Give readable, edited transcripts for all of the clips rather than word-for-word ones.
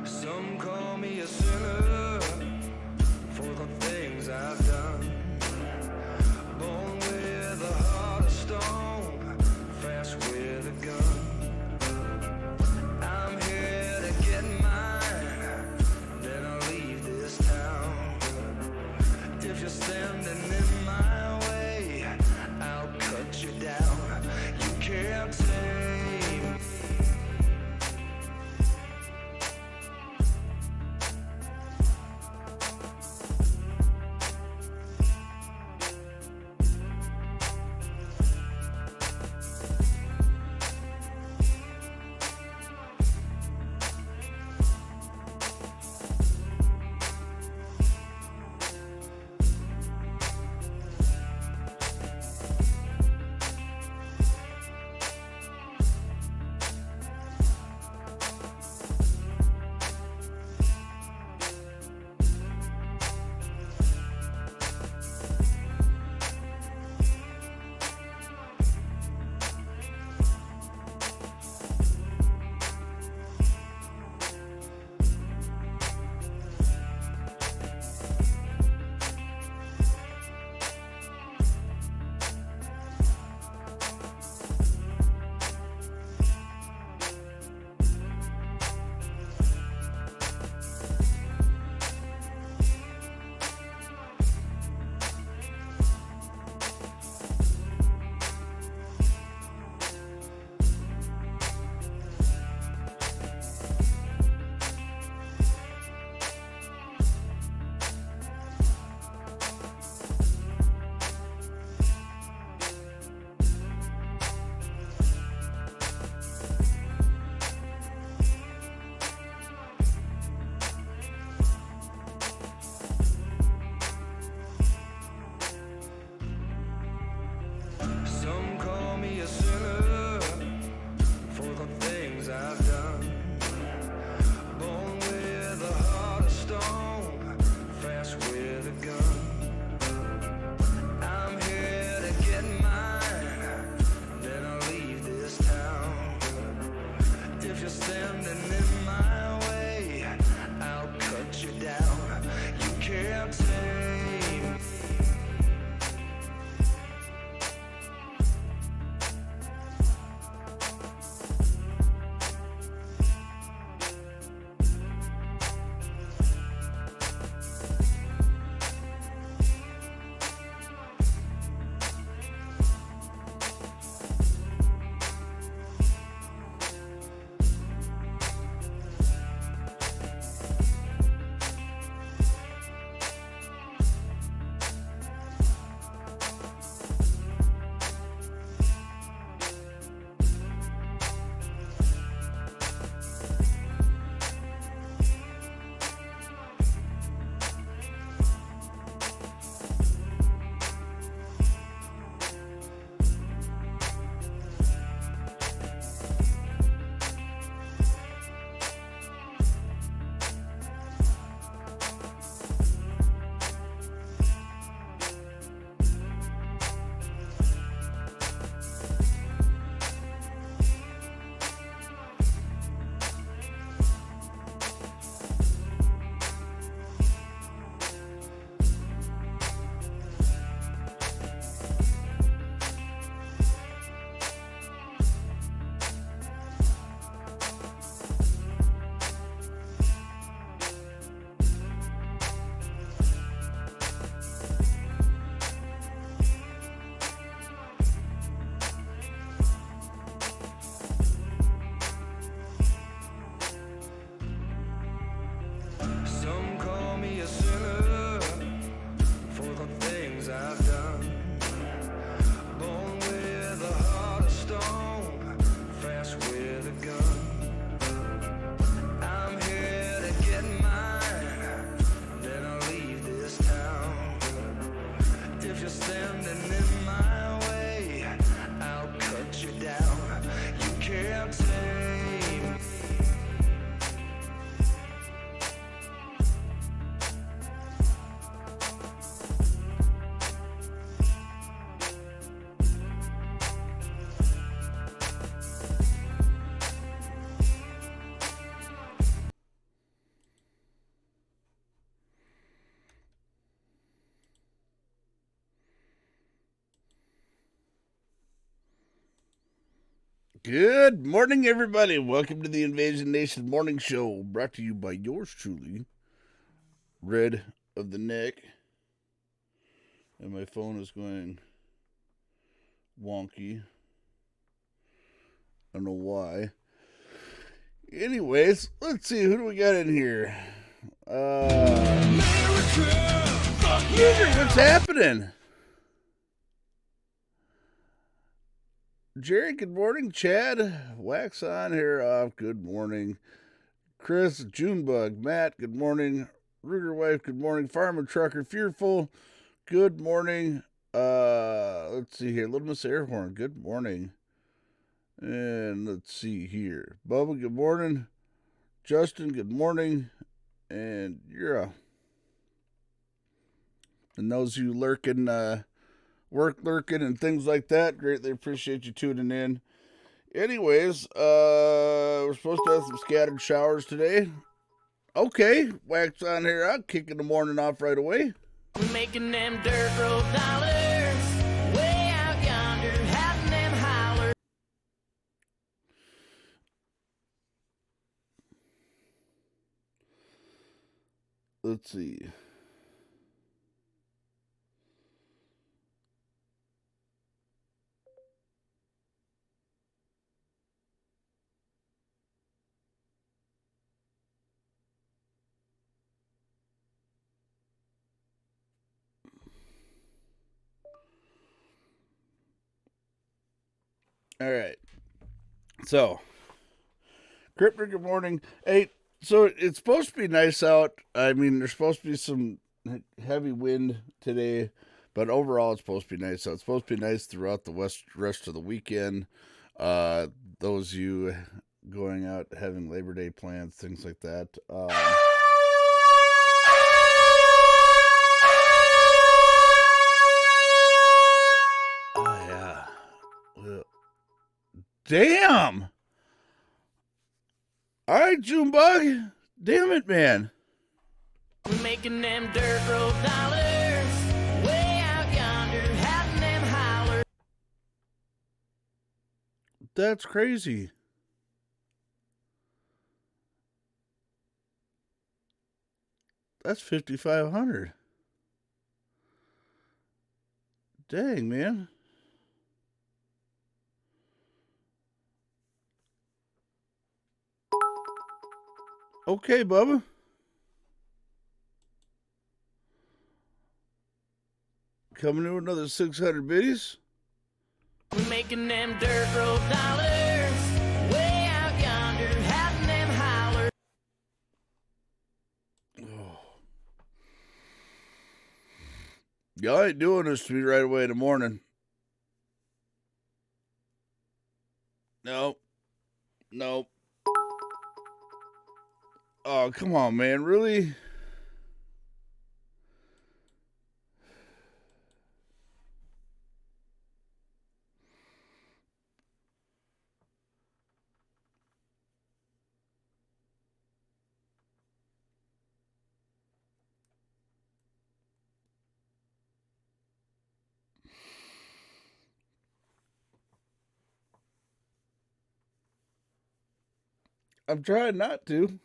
Some call me a sinner for the things I've done. Born with a heart of stone, fast with a gun. I'm here to get mine, then I'll leave this town. If you're standing in my way, I'll cut you down. You can't tame Good morning, everybody. Welcome to the Invasion Nation Morning Show, brought to you by yours truly, Red of the Neck. And my phone is going wonky. I don't know why. Anyways, let's see, who do we got in here? User, what's happening? Jerry, good morning. Chad, wax on, hair off, good morning. Chris, Junebug, Matt, good morning. Ruger Wife, good morning. Farmer Trucker, Fearful, good morning. Let's see here. Little Miss Airhorn, good morning. And let's see here. Bubba, good morning. Justin, good morning. And you're and those of you lurking, work lurking and things like that, greatly appreciate you tuning in. Anyways, we're supposed to have some scattered showers today. Okay, wax on here. I'll kick in the morning off right away. Making them dirt road dollars, way out yonder, having them holler. Let's see. All right. So, Cryptor, good morning. Hey, so it's supposed to be nice out. I mean, there's supposed to be some heavy wind today, but overall, it's supposed to be nice out. It's supposed to be nice throughout the rest of the weekend. Those of you going out having Labor Day plans, things like that. Oh yeah. Well, damn. All right, Junebug. Damn it, man. Making them dirt road dollars, way out yonder, having them holler. That's crazy. That's 5,500. Dang, man. Okay, Bubba. Coming in with another 600 biddies. Making them dirt road dollars, way out yonder, having them holler. Oh. Y'all ain't doing this to me right away in the morning. Nope. Nope. Oh, come on, man. Really? I'm trying not to.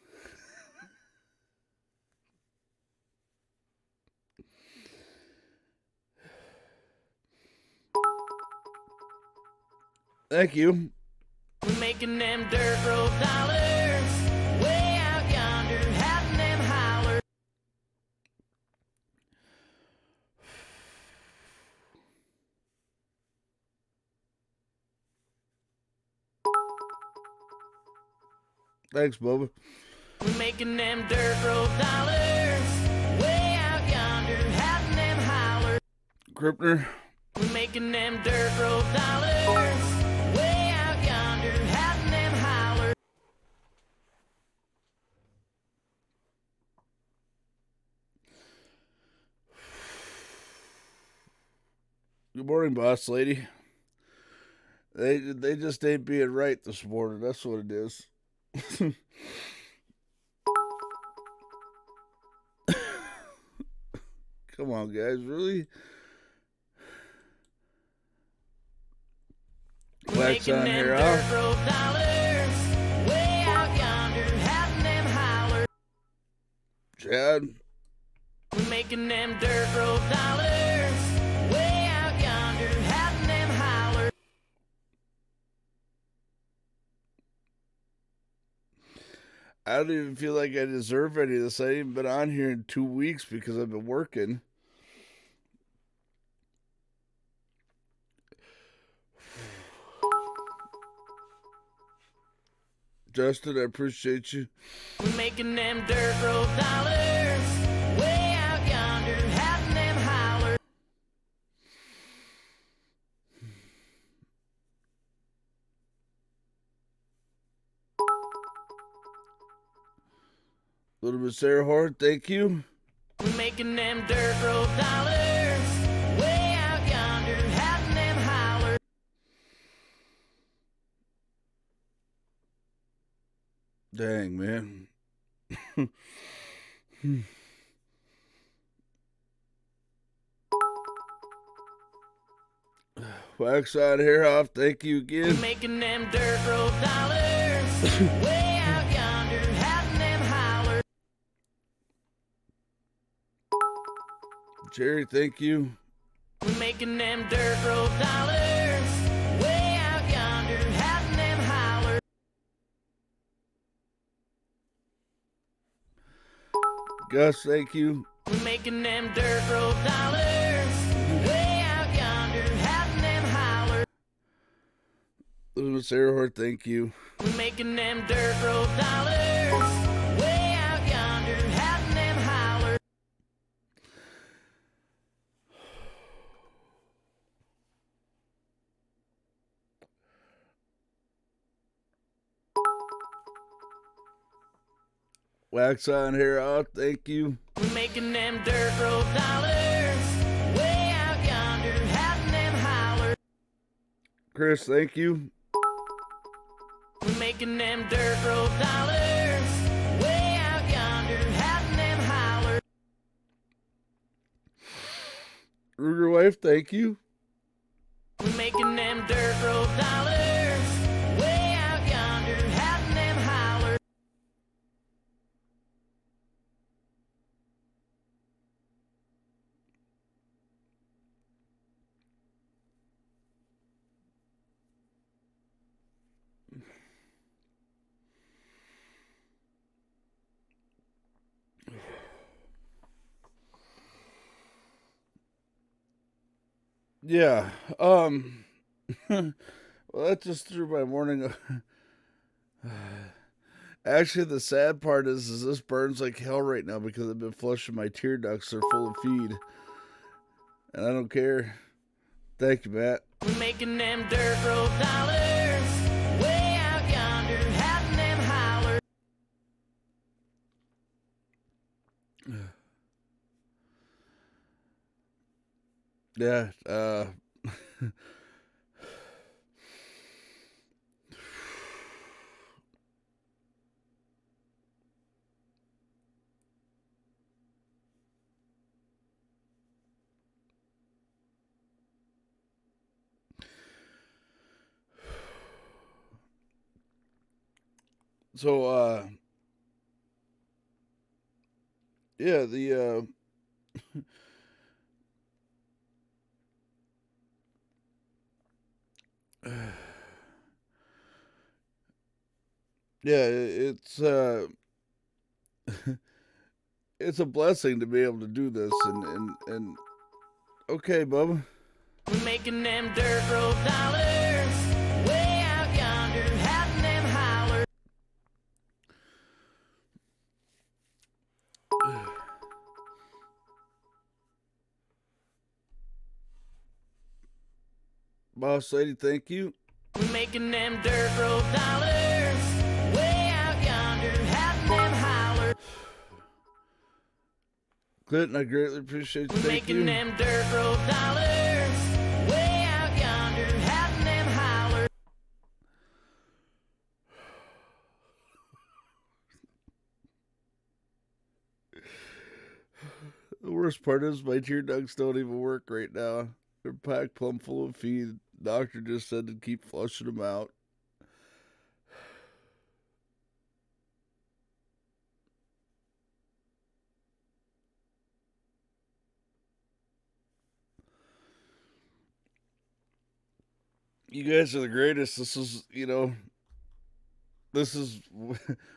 Thank you. Making them dirt road dollars, way out yonder, having them holler. Thanks, Bubba. Making them dirt road dollars, way out yonder, having them holler. Kripner. Making them dirt road dollars, way out yonder, having them holler. Good morning, boss lady. They just ain't being right this morning. That's what it is. Come on, guys. Really? Wax on here off. Chad. We're making them dirt road dollars. Way out yonder, having them holler. I don't even feel like I deserve any of this. I haven't been on here in 2 weeks because I've been working. Justin, I appreciate you. We're making them dirt road dollars. Way out yonder, having them holler. Little bit Sarah Hort, thank you. We're making them dirt road dollars. Way out yonder, having them holler. Dang, man. Wax on here off, thank you again. We're making them dirt road dollars. Way out yonder, having them holler. Jerry, thank you. We're making them dirt road dollars. Way out yonder, having them holler. Gus, thank you. We're making them dirt road dollars. Way out yonder, having them holler. Little bit Sarah Hort, thank you. We're making them dirt road dollars. Way out yonder, having them holler. Wax on here off, thank you. We're making them dirt road dollars. Way out yonder, having them holler. Chris, thank you. We're making them dirt road dollars. Way out yonder, having them holler. Ruger wife, thank you. We're making them dirt road dollars. Way out yonder, having them holler. Yeah. Well, that just threw my morning. Actually, the sad part is this burns like hell right now because I've been flushing my tear ducts. They're full of feed. And I don't care. Thank you, Matt. We're making them dirt road dollars. Way out yonder, having them holler. Yeah, so, yeah, yeah, it's a blessing to be able to do this, and okay, Bubba. We're making them dirt road dollars. Way out yonder, having them holler. Boss lady, thank you. We're making them dirt road dollars. Way out yonder, having them holler. Clinton, I greatly appreciate you. We're Thank making you. them dirt road dollars. Way out yonder, having them holler. The worst part is my tear ducts don't even work right now. They're packed plumb full of feed. Doctor just said to keep flushing them out. You guys are the greatest. This is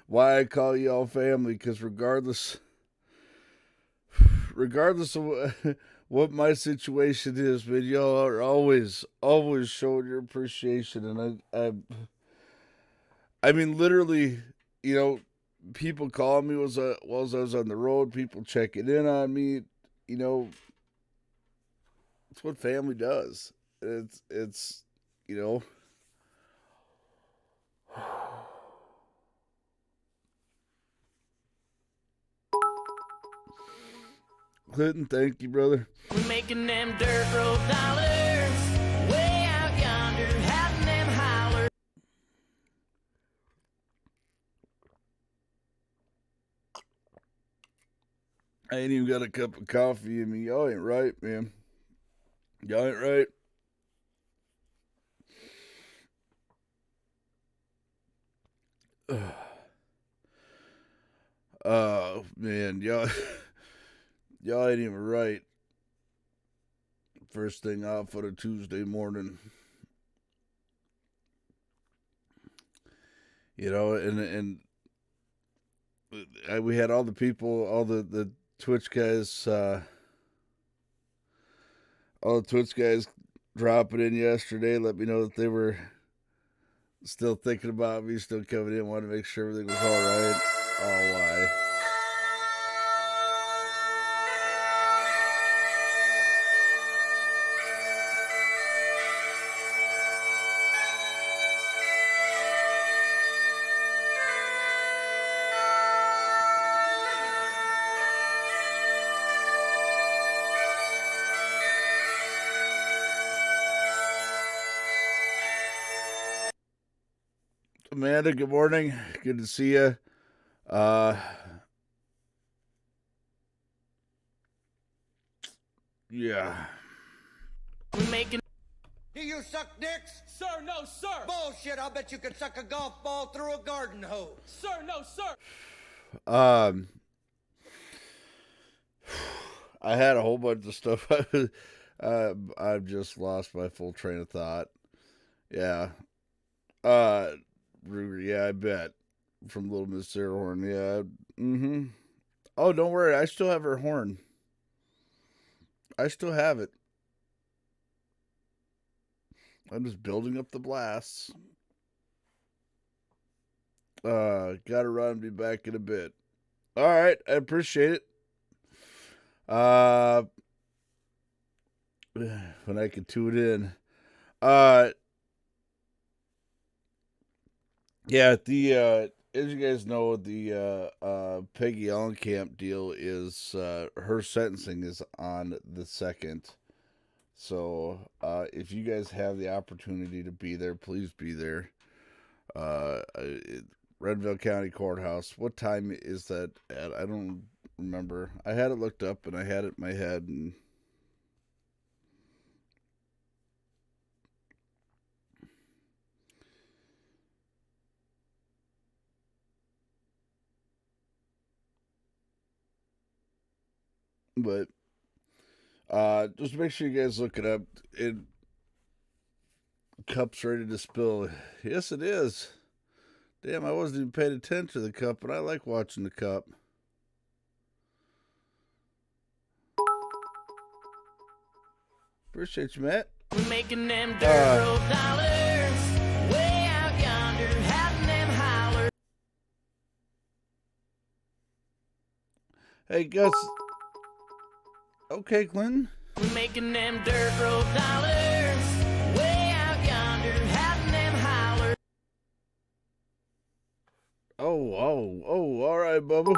why I call you all family, because regardless of what my situation is, man, y'all are always showing your appreciation. And I mean, literally, you know, people calling me while I was on the road, people checking in on me. You know, it's what family does. It's you know. Clinton, thank you, brother. We're making them dirt road dollars, way out yonder, having them holler. I ain't even got a cup of coffee in me. Y'all ain't right, man. Y'all ain't right. Oh man, y'all ain't even right. First thing off on a Tuesday morning. You know, and we had all the people, all the Twitch guys, all the Twitch guys dropping in yesterday. Let me know that they were still thinking about me, still coming in, wanted to make sure everything was all right. Oh, why? Amanda, good morning. Good to see you. Yeah. We're making. Do you suck dicks? Sir, no, sir. Bullshit, I'll bet you could suck a golf ball through a garden hose. Sir, no, sir. I had a whole bunch of stuff. I've just lost my full train of thought. Yeah. Ruger, yeah, I bet. From Little Miss Sarah Horn, yeah. Mm-hmm. Oh, don't worry, I still have her horn. I still have it. I'm just building up the blasts. Gotta run, be back in a bit. Alright, I appreciate it. When I can tune in. Yeah, as you guys know, the Peggy Allenkamp deal is her sentencing is on the 2nd. So if you guys have the opportunity to be there, please be there. Renville County Courthouse. What time is that at? I don't remember. I had it looked up and I had it in my head and but just make sure you guys look it up. Cup's ready to spill. Yes, it is. Damn, I wasn't even paying attention to the cup, but I like watching the cup. Appreciate you, Matt. We're making them dirt road dollars, way out yonder, having them holler. Hey, Gus. Okay, Clinton. We're making them dirt road dollars, way out yonder, having them holler. Oh, all right, Bubba.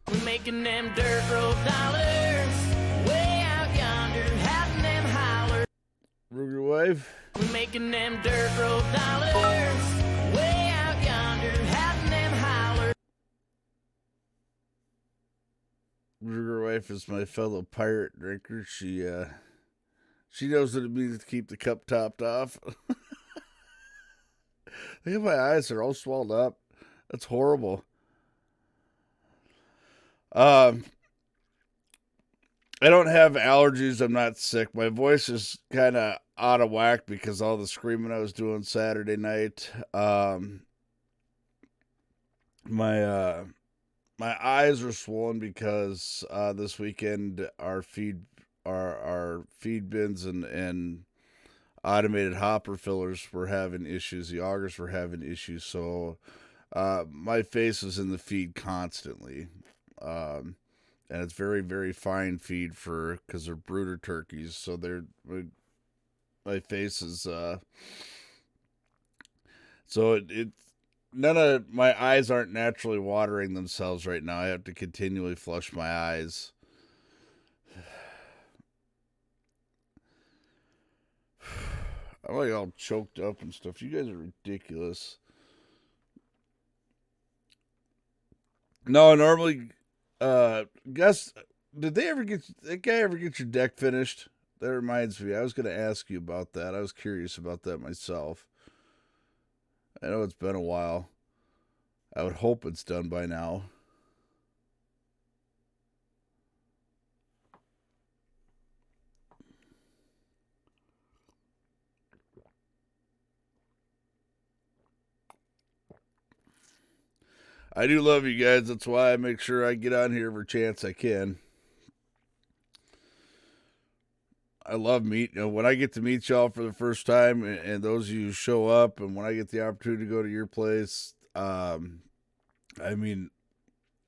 We're making them dirt road dollars, way out yonder, having them holler. Ruger Wave. We're making them dirt road dollars, way out yonder, having them holler. Ruger Wife is my fellow pirate drinker. She She knows what it means to keep the cup topped off. Look at my eyes; they're all swelled up. That's horrible. Um, I don't have allergies. I'm not sick. My voice is kind of out of whack because all the screaming I was doing Saturday night. My my eyes are swollen because this weekend our feed bins and automated hopper fillers were having issues. The augers were having issues, so my face was in the feed constantly. And it's very very fine feed for because they're brooder turkeys, so my face is so it none of my eyes aren't naturally watering themselves right now. I have to continually flush my eyes. I'm like all choked up and stuff. You guys are ridiculous. No, normally, Gus, did they ever get that guy ever get your deck finished? That reminds me. I was going to ask you about that. I was curious about that myself. I know it's been a while. I would hope it's done by now. I do love you guys. That's why I make sure I get on here every chance I can. I love meeting. When I get to meet y'all for the first time, and those of you who show up, and when I get the opportunity to go to your place, I mean,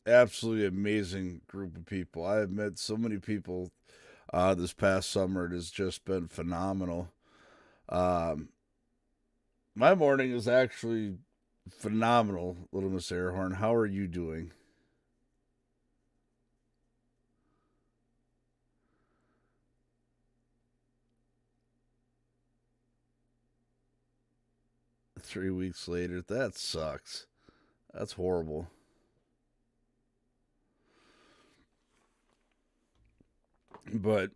absolutely amazing group of people. I have met so many people this past summer. It has just been phenomenal. Um, my morning is actually phenomenal, Little Miss Airhorn. How are you doing? 3 weeks later. That sucks. That's horrible. But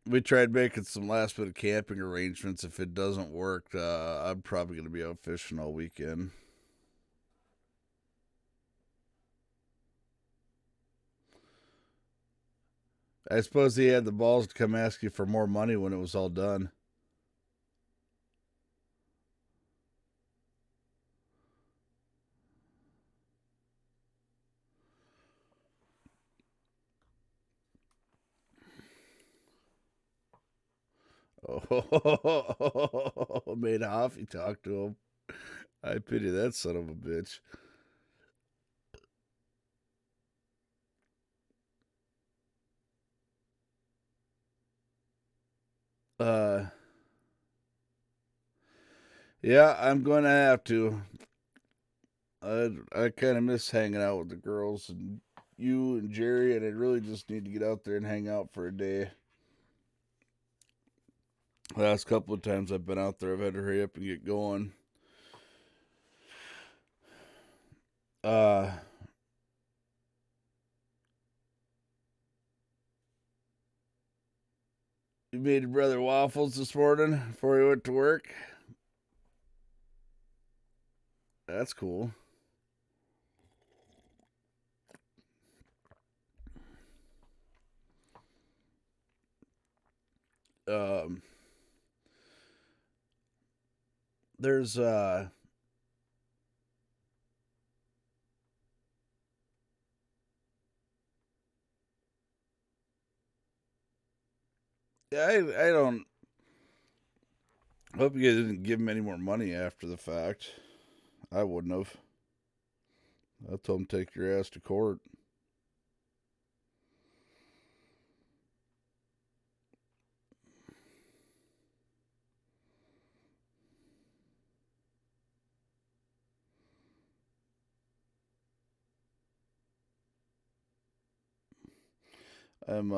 we tried making some last minute camping arrangements. If it doesn't work, I'm probably going to be out fishing all weekend. I suppose he had the balls to come ask you for more money when it was all done. Oh, made Hoffy talk to him. I pity that son of a bitch. Uh, yeah, I'm going to have to. I kind of miss hanging out with the girls and you and Jerry, and I really just need to get out there and hang out for a day. The last couple of times I've been out there, I've had to hurry up and get going. Uh, you made your brother waffles this morning before he went to work. That's cool. Um, there's yeah, I don't hope you guys didn't give him any more money after the fact. I wouldn't have. I told him take your ass to court. I'm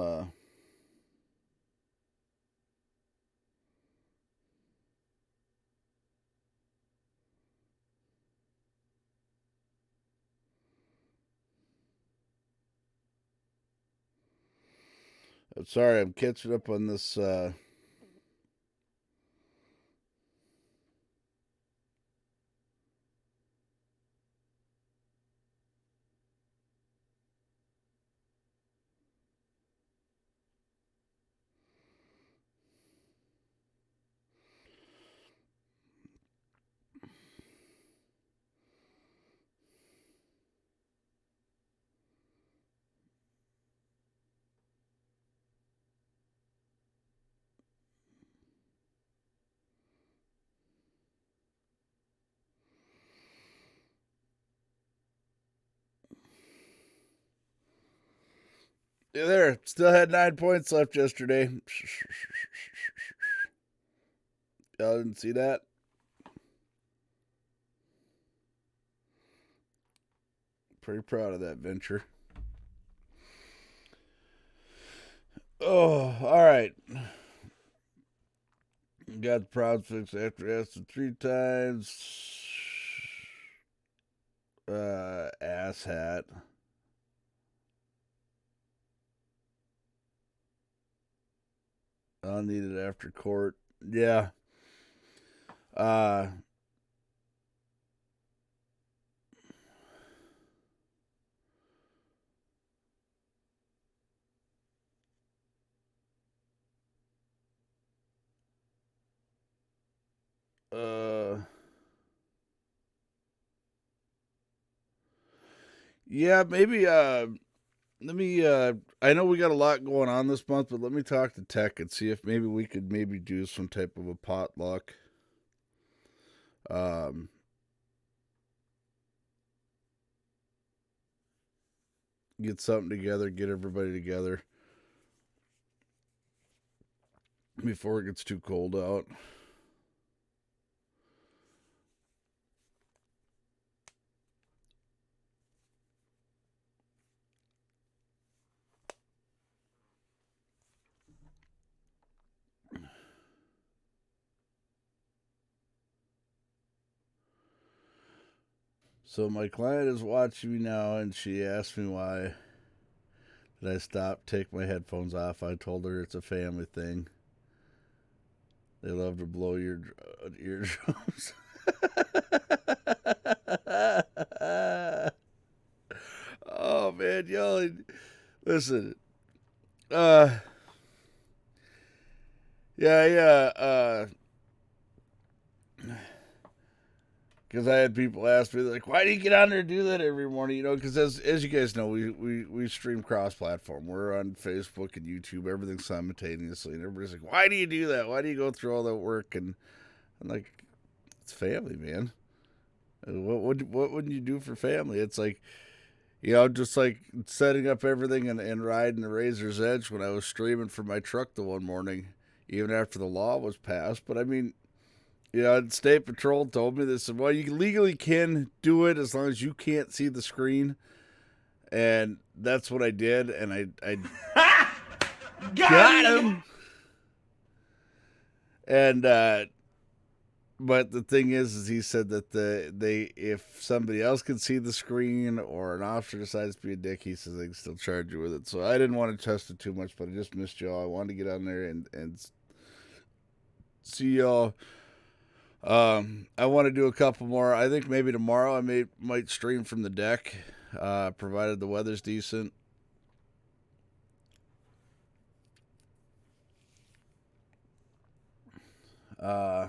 I'm sorry, I'm catching up on this. Yeah, there. Still had 9 points left yesterday. Y'all didn't see that? Pretty proud of that venture. Oh, all right. Got the proud fix after asking 3 times. Ass hat. Unneeded after court. Yeah. Uh, uh, yeah, maybe, let me, I know we got a lot going on this month, but let me talk to Tech and see if maybe we could maybe do some type of a potluck. Get something together, get everybody together before it gets too cold out. So my client is watching me now, and she asked me why did I stop, take my headphones off. I told her it's a family thing. They love to blow your eardrums. Oh man, y'all, listen. Uh, yeah. Because I had people ask me like, "Why do you get on there and do that every morning?" You know, because as you guys know, we stream cross platform. We're on Facebook and YouTube, everything simultaneously, and everybody's like, "Why do you do that? Why do you go through all that work?" And I'm like, "It's family, man. What wouldn't you do for family? It's like, you know, just like setting up everything and riding the razor's edge when I was streaming from my truck the one morning, even after the law was passed. But I mean, you know, State Patrol told me this. Well, you legally can do it as long as you can't see the screen, and that's what I did. And I got him. And but the thing is he said that they if somebody else can see the screen or an officer decides to be a dick, he says they can still charge you with it. So I didn't want to test it too much, but I just missed y'all. I wanted to get on there and see y'all. I want to do a couple more. I think maybe tomorrow I might stream from the deck, provided the weather's decent. Uh,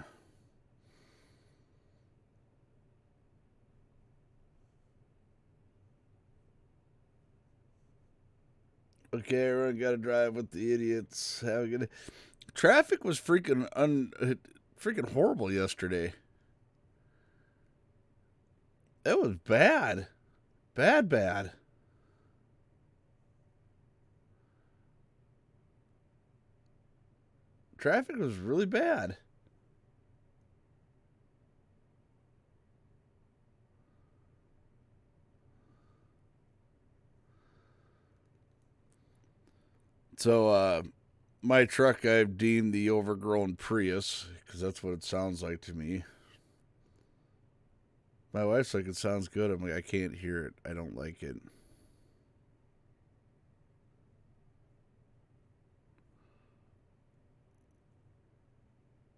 okay, everyone got to drive with the idiots. Have a good. Traffic was freaking horrible yesterday. It was bad, bad. Traffic was really bad. So, my truck I've deemed the overgrown Prius because that's what it sounds like to me. My wife's like, it sounds good. I'm like, I can't hear it. I don't like it.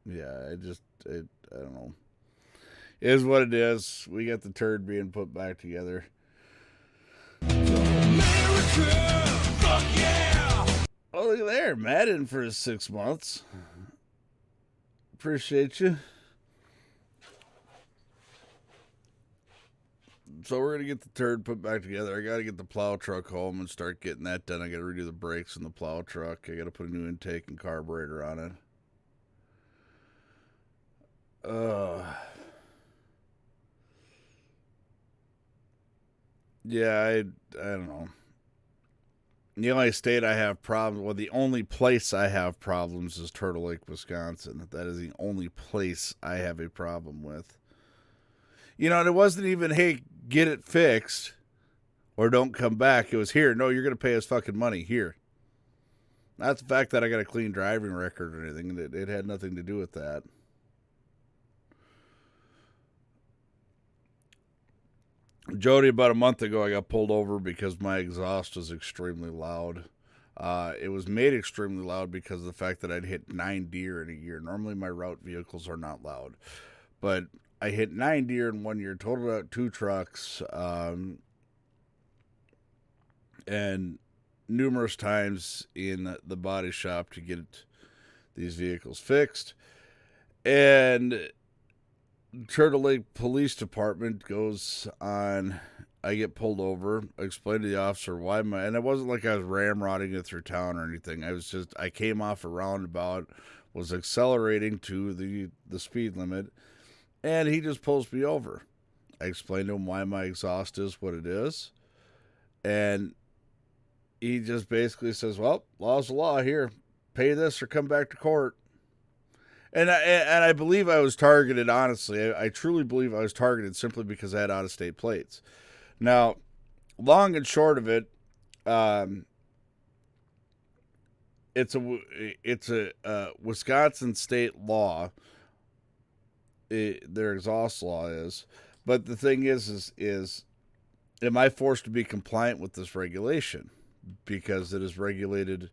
Yeah, I don't know. It is what it is. We got the turd being put back together. Fuck yeah! Oh, look there. Matt in for his 6 months. Appreciate you. So we're going to get the turd put back together. I got to get the plow truck home and start getting that done. I got to redo the brakes in the plow truck. I got to put a new intake and carburetor on it. Yeah, I don't know. The only state I have problems, well, the only place I have problems is Turtle Lake, Wisconsin. That is the only place I have a problem with. You know, and it wasn't even, hey, get it fixed or don't come back. It was, here, no, you're going to pay us fucking money, here. Not the fact that I got a clean driving record or anything. It had nothing to do with that. Jody, about a month ago, I got pulled over because my exhaust was extremely loud. It was made extremely loud because of the fact that I'd hit 9 deer in a year. Normally, my route vehicles are not loud. But I hit 9 deer in 1 year, totaled out 2 trucks, and numerous times in the body shop to get these vehicles fixed. And Turtle Lake Police Department goes on. I get pulled over. I explain to the officer why and it wasn't like I was ramrodding it through town or anything. I came off a roundabout, was accelerating to the speed limit, and he just pulls me over. I explained to him why my exhaust is what it is, and he just basically says, well, law's the law here. Pay this or come back to court. And I believe I was targeted, honestly. I truly believe I was targeted simply because I had out-of-state plates. Now, long and short of it, it's a Wisconsin state law. Their exhaust law is. But the thing is am I forced to be compliant with this regulation? Because it is regulated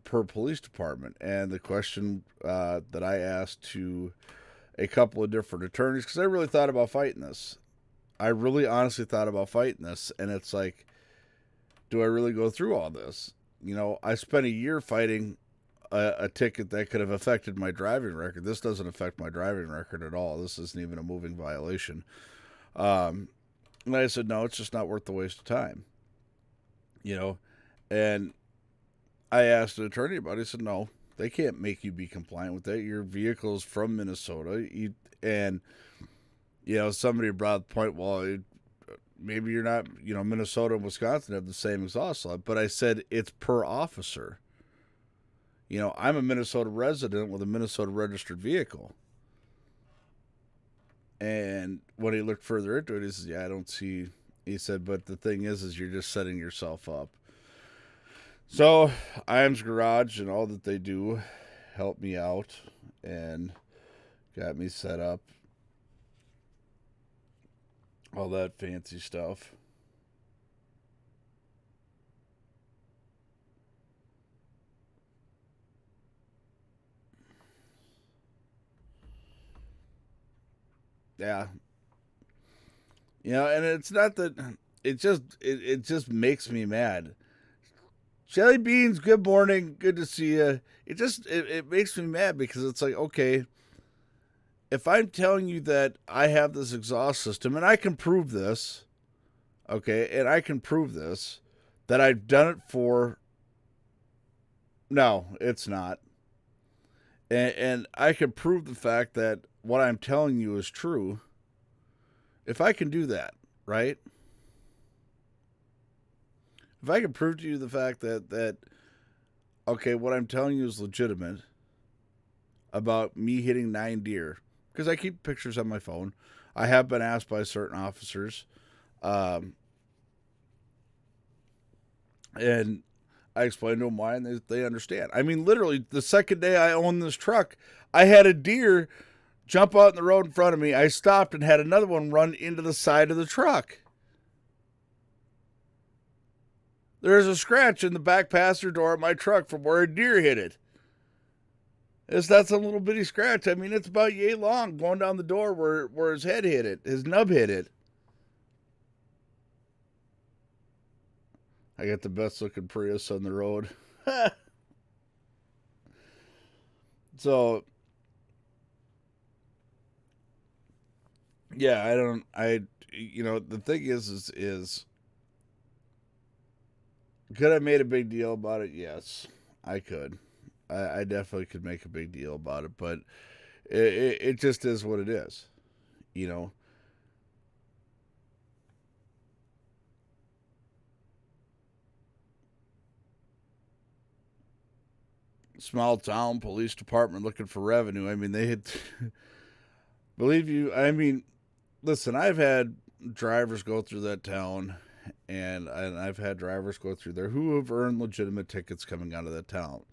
per police department. And the question that I asked to a couple of different attorneys, because I really thought about fighting this. I really honestly thought about fighting this. And it's like, do I really go through all this? You know, I spent a year fighting a ticket that could have affected my driving record. This doesn't affect my driving record at all. This isn't even a moving violation. And I said, no, it's just not worth the waste of time. You know, and I asked an attorney about it. He said, no, they can't make you be compliant with that. Your vehicle's from Minnesota. Somebody brought up the point, well, maybe you're not, Minnesota and Wisconsin have the same exhaust law. But I said, it's per officer. I'm a Minnesota resident with a Minnesota registered vehicle. And when he looked further into it, he says, yeah, I don't see. He said, but the thing is you're just setting yourself up. So, Iams Garage and all that they do helped me out and got me set up. All that fancy stuff. Yeah. And it's not that it just makes me mad. Jelly Beans, good morning. Good to see you. It makes me mad because it's like, okay, if I'm telling you that I have this exhaust system and I can prove this, okay, and I can prove this, that I've done it for, no, it's not. And I can prove the fact that what I'm telling you is true. If I can do that, right? If I can prove to you the fact that okay, what I'm telling you is legitimate about me hitting 9 deer, because I keep pictures on my phone. I have been asked by certain officers, and I explained to them why, and they understand. I mean, literally, the second day I owned this truck, I had a deer jump out in the road in front of me. I stopped and had another one run into the side of the truck. There's a scratch in the back passenger door of my truck from where a deer hit it. It's not some little bitty scratch. I mean, it's about yay long going down the door where his head hit it. His nub hit it. I got the best looking Prius on the road. So, yeah, the thing is, could I have made a big deal about it? Yes, I could. I definitely could make a big deal about it, but it just is what it is, you know. Small town police department looking for revenue. I mean, they had, believe you, I mean, listen, I've had drivers go through that town, and I've had drivers go through there who have earned legitimate tickets coming out of that town.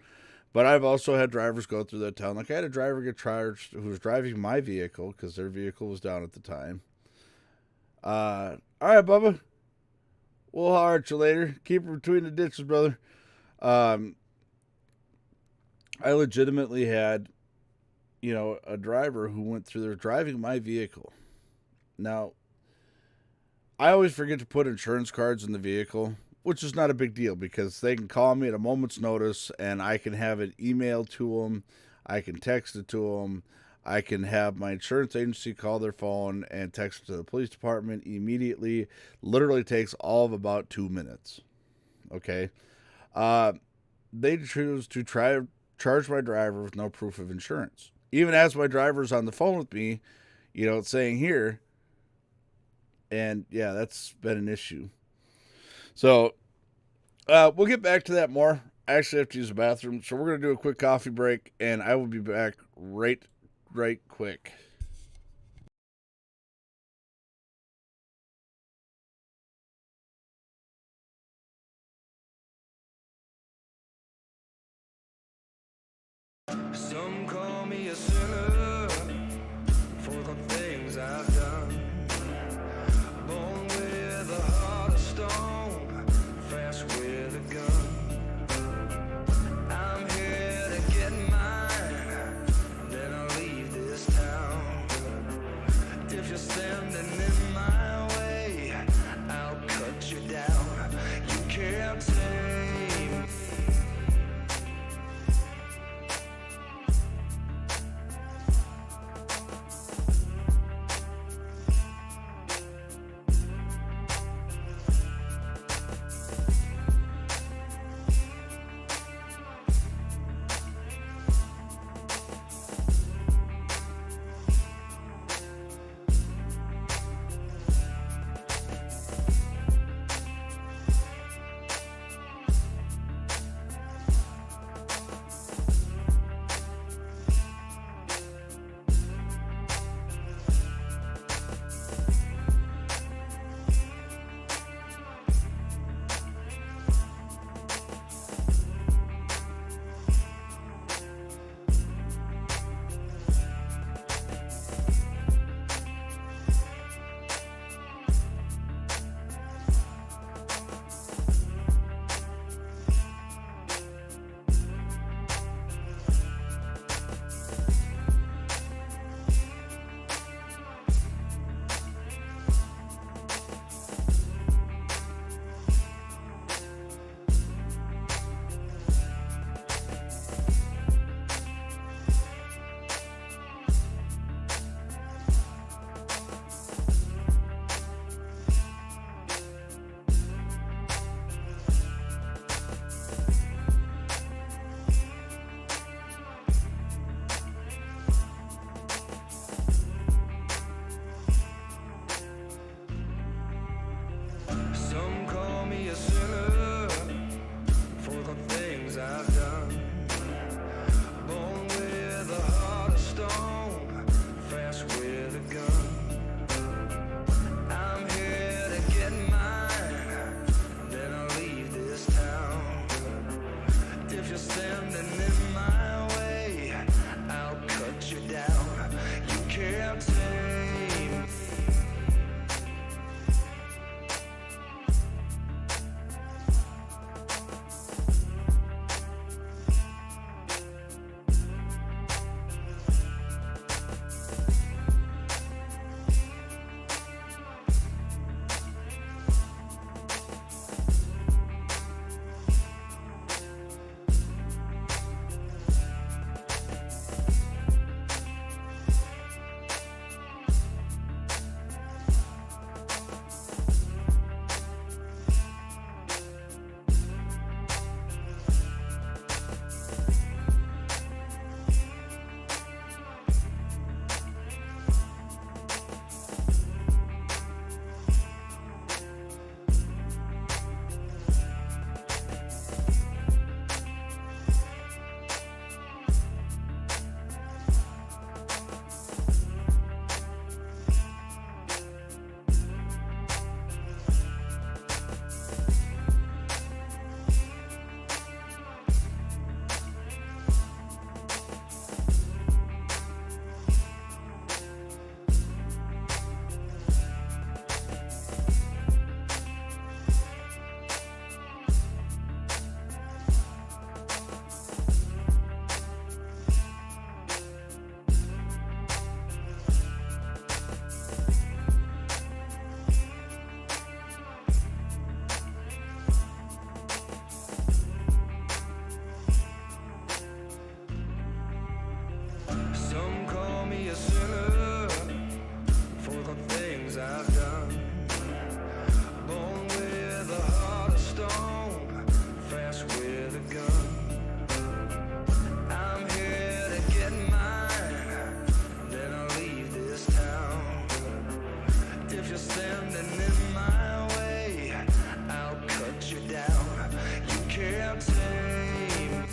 But I've also had drivers go through that town. Like, I had a driver get charged who was driving my vehicle because their vehicle was down at the time. All right, Bubba. We'll holler at you later. Keep her between the ditches, brother. I legitimately had, a driver who went through there driving my vehicle. Now, I always forget to put insurance cards in the vehicle, which is not a big deal because they can call me at a moment's notice and I can have it emailed to them. I can text it to them. I can have my insurance agency call their phone and text it to the police department immediately. Literally takes all of about 2 minutes. Okay. They choose to charge my driver with no proof of insurance. Even as my driver's on the phone with me, it's saying here. And yeah, that's been an issue. So we'll get back to that more. I actually have to use the bathroom, so we're going to do a quick coffee break, and I will be back right quick. Some call me a sinner for the things I've done. Born with a heart of stone, fast with a gun. I'm here to get mine, then I'll leave this town. If you're standing in my way, I'll cut you down. You can't tame me. If you're standing in my way, I'll cut you down. You can't tame me.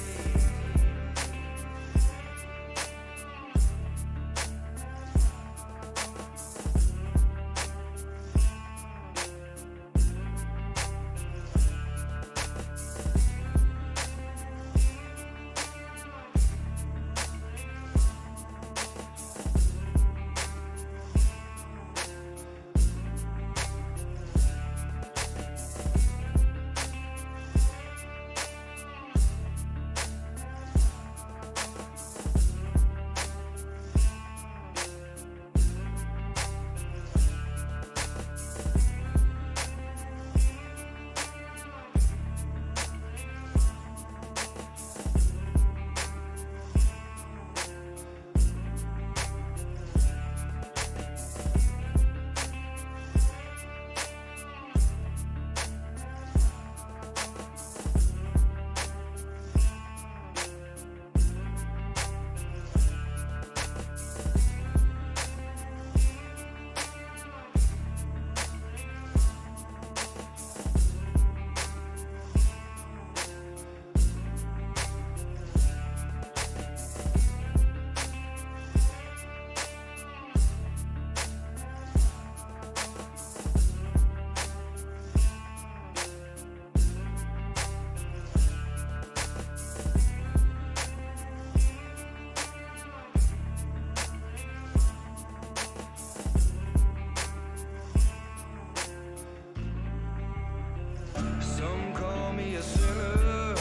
Some call me a sinner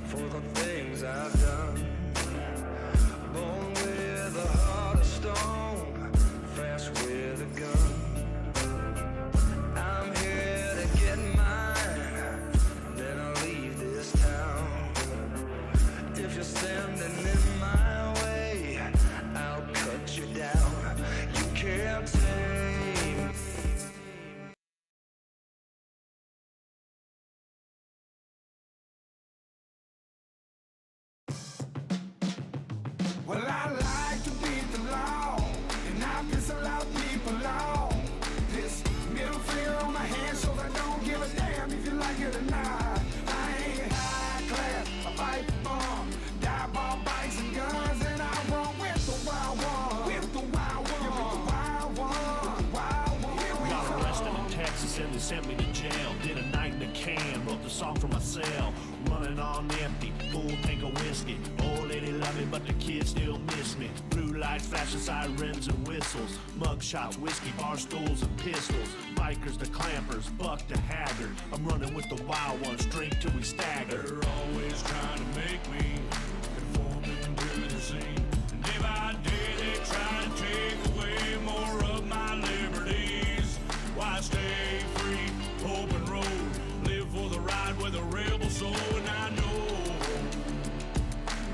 for the things I've done. Born with a heart of stone, fast with a gun. I'm here to get mine, then I'll leave this town. If you're standing in my way, I'll cut you down. You can't tame me. Well, I like to beat the law, and I piss a lot of people off. This middle finger on my hand shows I don't give a damn if you like it or not. I ain't high class, I fight the bomb, die ball bikes and guns, and I run with the wild one. With the wild one, with the wild one, wild one. Here we Got come. arrested in Texas and they sent me to jail. Did a night in a can, wrote the song for my cell. Running on empty, full tank of whiskey. Old lady love me, but the kids still miss me. Blue lights, flashing sirens and whistles. Mugshot, whiskey, bar stools and pistols. Bikers to clampers, buck to haggard. I'm running with the wild ones, drink till we stagger. They're always trying to make me conform into the scene. And day by day they try to take away more of my liberties. Why stay free, open road, live for the ride with a rebel soul. And I know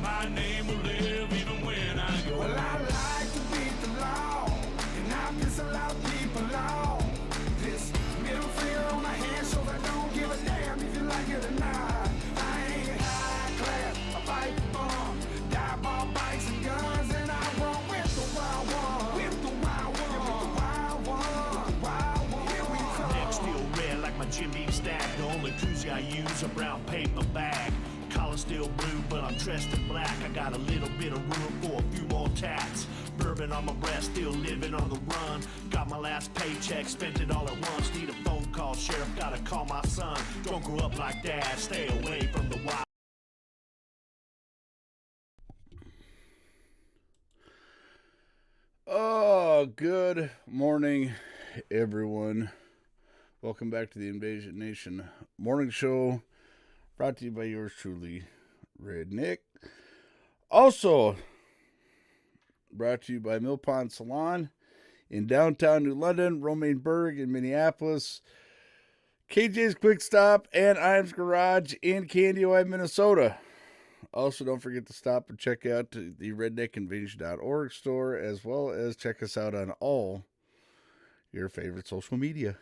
my name will live even when I go. Well, I like to beat the law, and I piss a lot of people off. This middle finger on my hand shows I don't give a damn if you like it or not. I ain't high class, I fight the bomb, die ball bikes and guns, and I run with the wild one. With the wild one, with the wild one, wild one. Here we come. Neck still red like my Jim Beam stack. The only koozie I use a brown paper bag. Collar still blue, but I'm dressed in black. I got a little bit of room for a few more tats. Bourbon on my breast, still living on the run. Got my last paycheck, spent it all at once. Need a phone call, sheriff, gotta call my son. Don't grow up like dad, stay away from the wild. Oh, good morning, everyone. Welcome back to the Invasion Nation Morning Show, brought to you by yours truly, Redneck. Also, brought to you by Mill Pond Salon in downtown New London, Romaine Burg in Minneapolis, KJ's Quick Stop, and Iams Garage in Candy, Minnesota. Also, don't forget to stop and check out the redneckinvasion.org store, as well as check us out on all your favorite social media.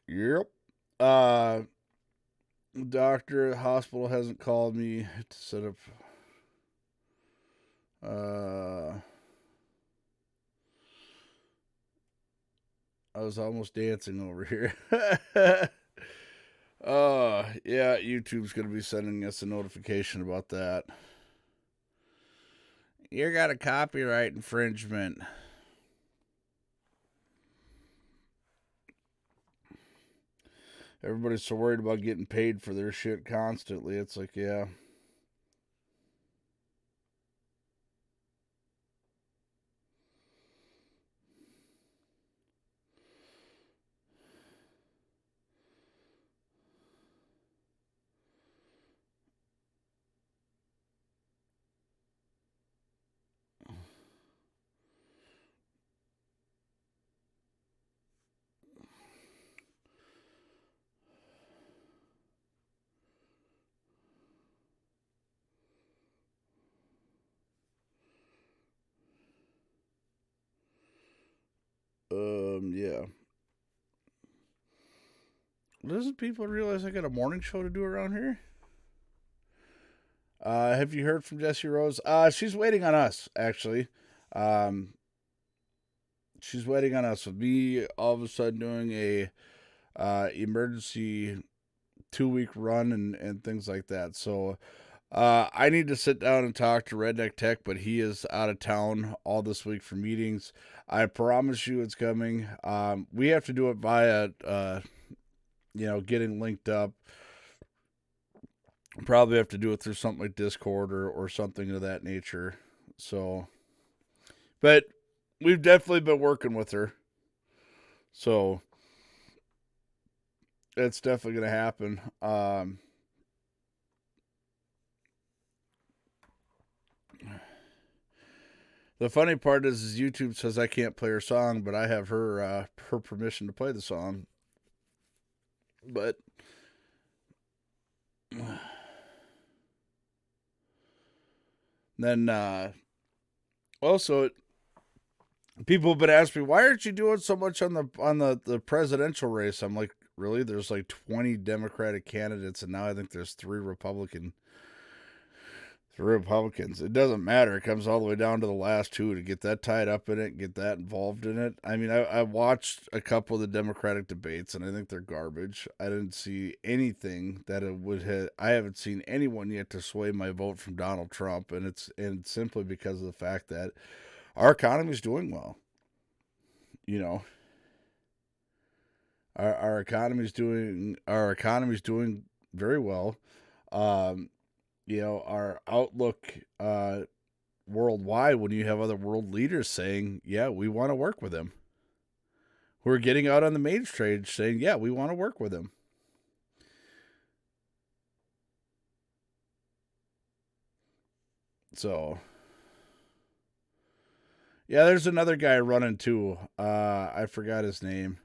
Yep. Doctor, the hospital hasn't called me to set up I was almost dancing over here. Yeah, YouTube's going to be sending us a notification about that. You got a copyright infringement. Everybody's so worried about getting paid for their shit constantly. It's like, yeah. Yeah. Doesn't people realize I got a morning show to do around here? Have you heard from Jessie Rose? She's waiting on us, actually. Um, she's waiting on us with me all of a sudden doing a emergency 2 week run and things like that. So I need to sit down and talk to Redneck Tech, but he is out of town all this week for meetings. I promise you it's coming. We have to do it via, getting linked up. Probably have to do it through something like Discord or something of that nature. So, but we've definitely been working with her. So, it's definitely going to happen. The funny part is YouTube says I can't play her song, but I have her permission to play the song. But then also people have been asking me, why aren't you doing so much on the presidential race? I'm like, really? There's like 20 Democratic candidates, and now I think there's three Republicans. It doesn't matter. It comes all the way down to the last two to get that tied up in it, get that involved in it. I mean, I watched a couple of the Democratic debates, and I think they're garbage. I didn't see anything that it would have. I haven't seen anyone yet to sway my vote from Donald Trump, and it's simply because of the fact that our economy is doing well. You know, our economy's doing very well. Our outlook worldwide, when you have other world leaders saying, yeah, we want to work with him. We're getting out on the main stage saying, yeah, we want to work with him. So, yeah, there's another guy running too. I forgot his name.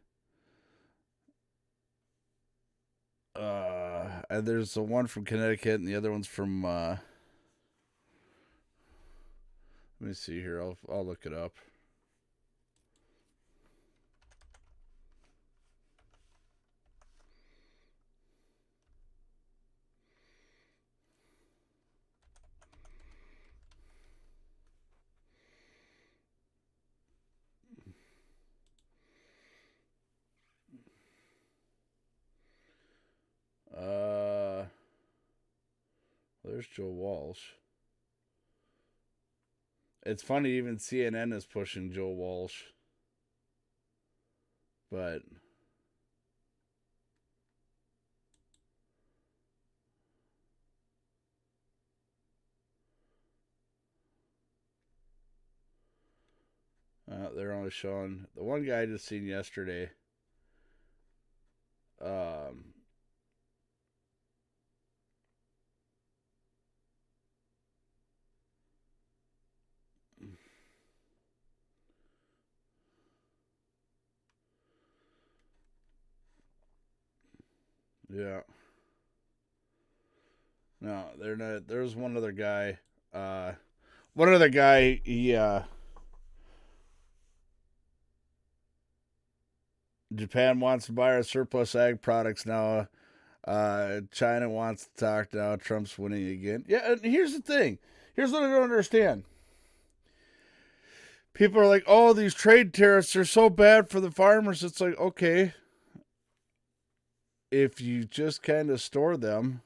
And there's the one from Connecticut and the other one's from let me see here. I'll look it up. There's Joe Walsh. It's funny, even CNN is pushing Joe Walsh. But they're only showing the one guy I just seen yesterday. Yeah. No, they're not. There's one other guy. He Japan wants to buy our surplus ag products now. China wants to talk now. Trump's winning again. Yeah, and here's the thing. Here's what I don't understand. people are like, oh, these trade tariffs are so bad for the farmers. It's like, okay, if you just kind of store them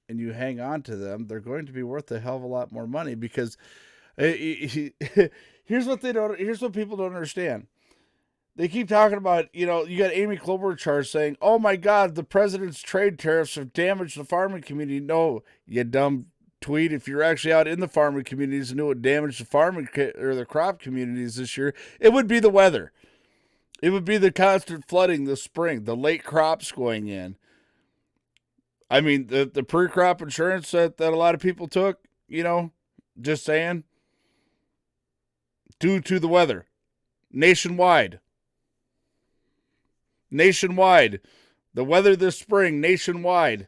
and you hang on to them, they're going to be worth a hell of a lot more money because here's what people don't understand. They keep talking about, you got Amy Klobuchar saying, oh my God, the president's trade tariffs have damaged the farming community. No, you dumb tweet. If you're actually out in the farming communities and knew what damaged the farming or the crop communities this year, it would be the weather. It would be the constant flooding this spring, the late crops going in. I mean, the pre-crop insurance that a lot of people took, just saying, due to the weather, nationwide. The weather this spring, nationwide.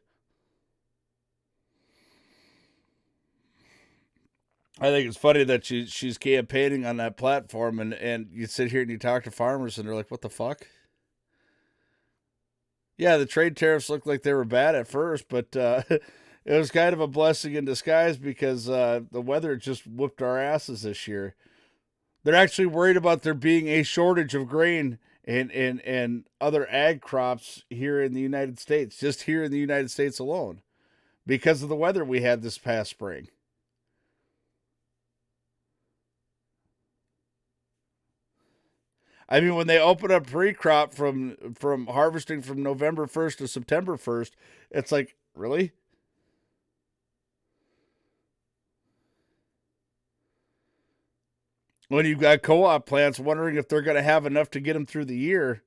I think it's funny that she's campaigning on that platform, and you sit here and you talk to farmers, and they're like, what the fuck? Yeah, the trade tariffs looked like they were bad at first, but it was kind of a blessing in disguise because the weather just whooped our asses this year. They're actually worried about there being a shortage of grain and other ag crops here in the United States, just here in the United States alone, because of the weather we had this past spring. I mean, when they open up pre-crop from harvesting from November 1st to September 1st, it's like, really? When you've got co-op plants wondering if they're going to have enough to get them through the year,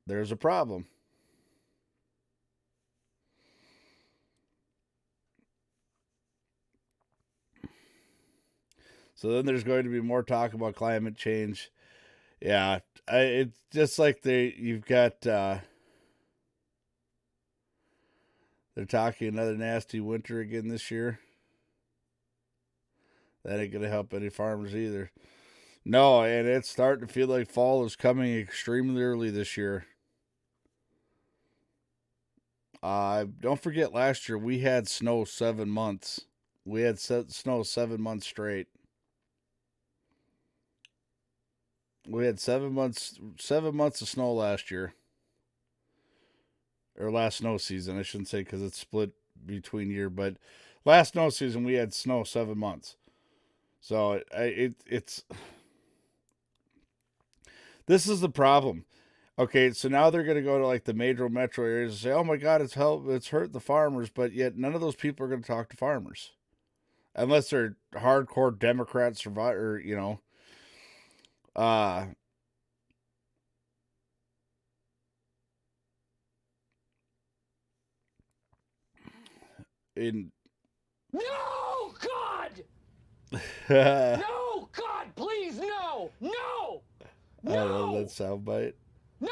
there's a problem. So then there's going to be more talk about climate change. Yeah, it's just like you've got, they're talking another nasty winter again this year. That ain't going to help any farmers either. No, and it's starting to feel like fall is coming extremely early this year. Don't forget last year we had snow 7 months. We had snow 7 months straight. We had 7 months of snow last year. Or last snow season, I shouldn't say because it's split between year, but last snow season we had snow 7 months. So it's this is the problem. Okay, so now they're going to go to like the major metro areas and say, "Oh my God, it's hurt the farmers," but yet none of those people are going to talk to farmers, unless they're hardcore Democrat survivor, in No, God! No, God, please, no! No! I don't know that soundbite. No!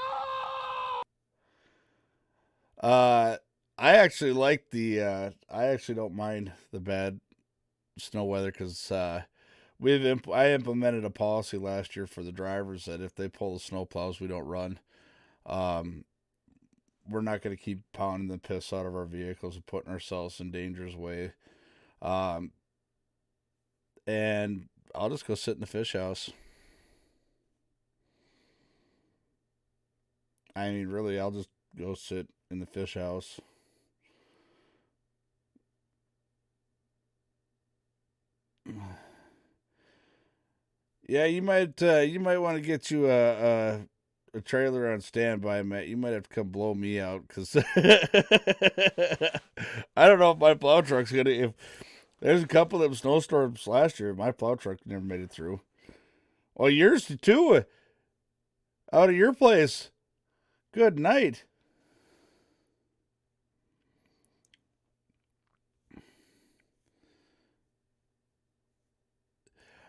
I actually like I actually don't mind the bad snow weather because I implemented a policy last year for the drivers that if they pull the snow plows, we don't run. We're not going to keep pounding the piss out of our vehicles and putting ourselves in danger's way. And I'll just go sit in the fish house. I mean, really, I'll just go sit in the fish house. Yeah, you might want to get you a trailer on standby, Matt. You might have to come blow me out because I don't know if my plow truck's gonna. If there's a couple of snowstorms last year, my plow truck never made it through. Well, yours too. Out of your place. Good night.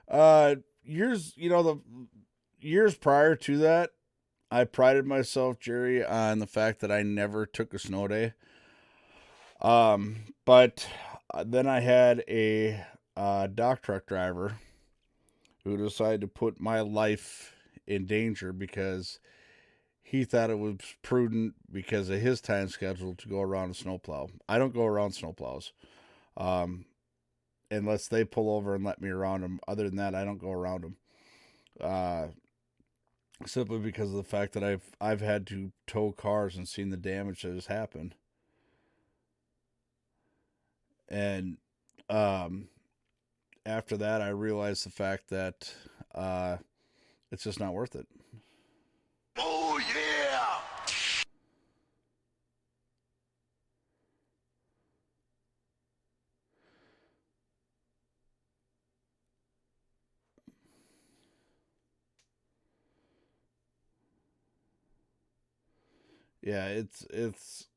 The years prior to that, I prided myself, Jerry, on the fact that I never took a snow day. But then I had a dock truck driver who decided to put my life in danger because he thought it was prudent because of his time schedule to go around a snowplow. I don't go around snowplows. unless they pull over and let me around them. Other than that, I don't go around them. Simply because of the fact that I've had to tow cars and seen the damage that has happened. And after that, I realized the fact that it's just not worth it. Oh, yeah! Yeah, it's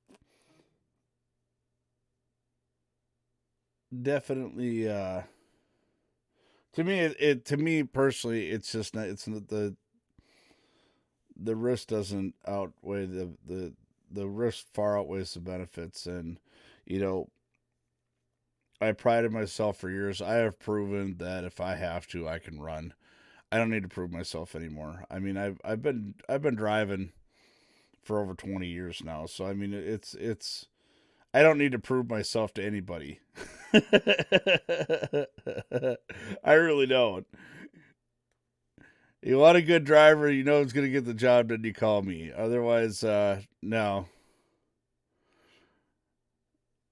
definitely to me to me personally, it's just not, it's not the risk doesn't outweigh the risk far outweighs the benefits. And you know, I prided myself for years. I have proven that if I have to, I can run. I don't need to prove myself anymore. I mean, I've been driving for over 20 years now. So I mean, it's I don't need to prove myself to anybody. I really don't. You want a good driver, you know it's going to get the job done, you call me. Otherwise, no.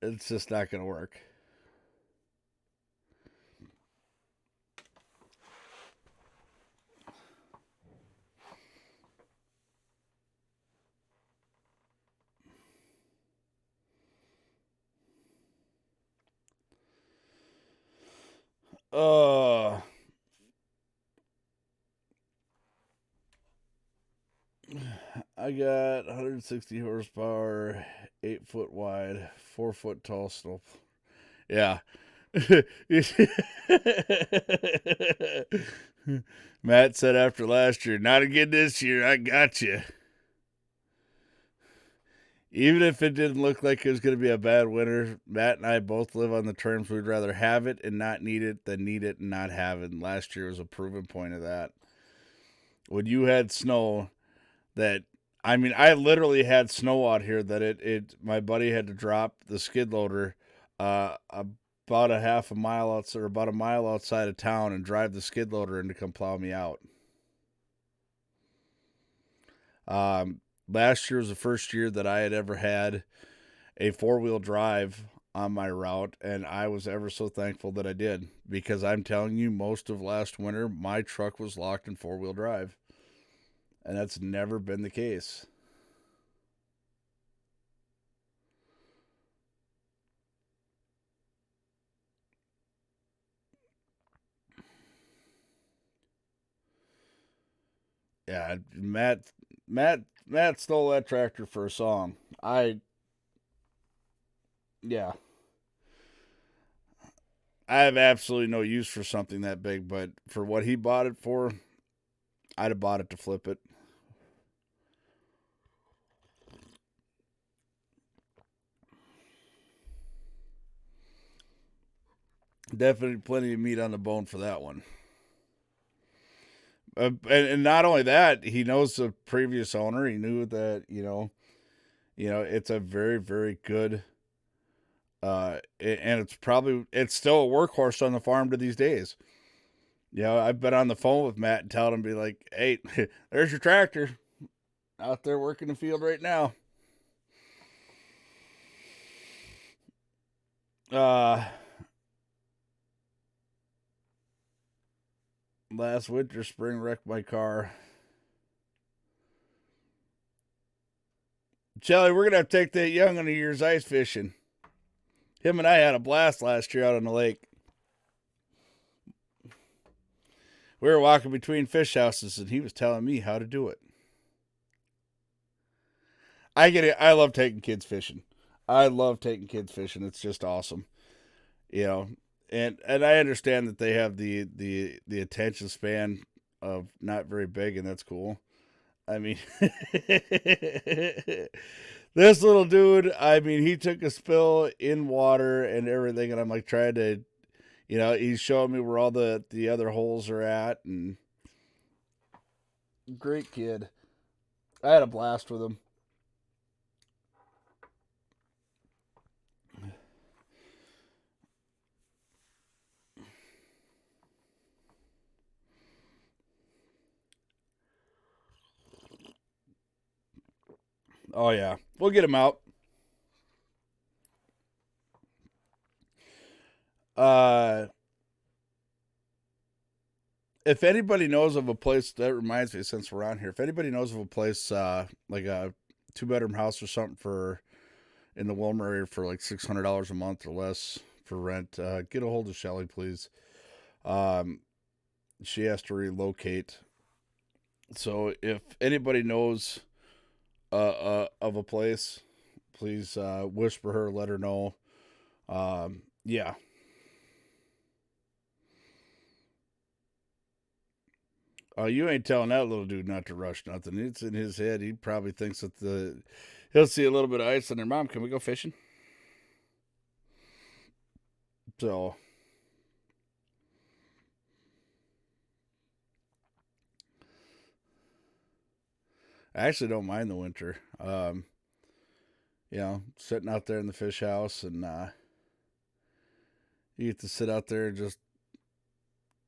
It's just not going to work. Uh, I got 160 horsepower, 8 foot wide, 4 foot tall snow. Yeah. Matt said after last year, not again this year. I got you. Even if it didn't look like it was going to be a bad winter, Matt and I both live on the terms we'd rather have it and not need it than need it and not have it. And last year was a proven point of that. When you had snow that, I mean, I literally had snow out here that my buddy had to drop the skid loader about a half a mile outside, or about a mile outside of town, and drive the skid loader in to come plow me out. Last year was the first year that I had ever had a 4-wheel drive on my route, and I was ever so thankful that I did, because I'm telling you, most of last winter, my truck was locked in 4-wheel drive, and that's never been the case. Yeah, Matt stole that tractor for a song. Yeah. I have absolutely no use for something that big, but for what he bought it for, I'd have bought it to flip it. Definitely plenty of meat on the bone for that one. And not only that, he knows the previous owner. He knew that it's a very, very good. And it's still a workhorse on the farm to these days. I've been on the phone with Matt and telling him, be like, "Hey, there's your tractor out there working the field right now." Last winter, spring wrecked my car. Shelly, we're gonna have to take that young on a year's ice fishing. Him and I had a blast last year out on the lake. We were walking between fish houses, and he was telling me how to do it. I get it. I love taking kids fishing. It's just awesome, you know. And I understand that they have the attention span of not very big, and that's cool. I mean, this little dude, I mean, he took a spill in water and everything, and I'm like trying to, he's showing me where all the other holes are at, and great kid. I had a blast with him. Oh, yeah. We'll get them out. If anybody knows of a place, that reminds me, since we're on here, if anybody knows of a place like a 2-bedroom house or something for in the Wilmer area for like $600 a month or less for rent, get a hold of Shelly, please. She has to relocate. So if anybody knows of a place, please whisper her, let her know. Yeah. Oh, you ain't telling that little dude not to rush nothing. It's in his head. He probably thinks that he'll see a little bit of ice on their mom. Can we go fishing? So I actually don't mind the winter. Sitting out there in the fish house and you get to sit out there and just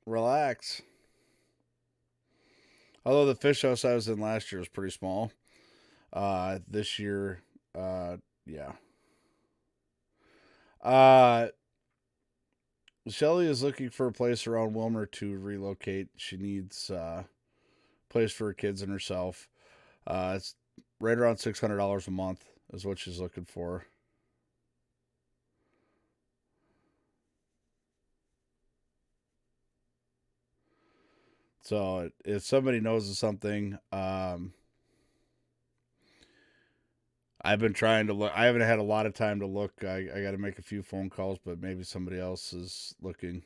relax. Although the fish house I was in last year was pretty small. This year, yeah. Shelly is looking for a place around Wilmer to relocate. She needs a place for her kids and herself. It's right around $600 a month is what she's looking for. So if somebody knows of something, I've been trying to look. I haven't had a lot of time to look. I got to make a few phone calls, but maybe somebody else is looking.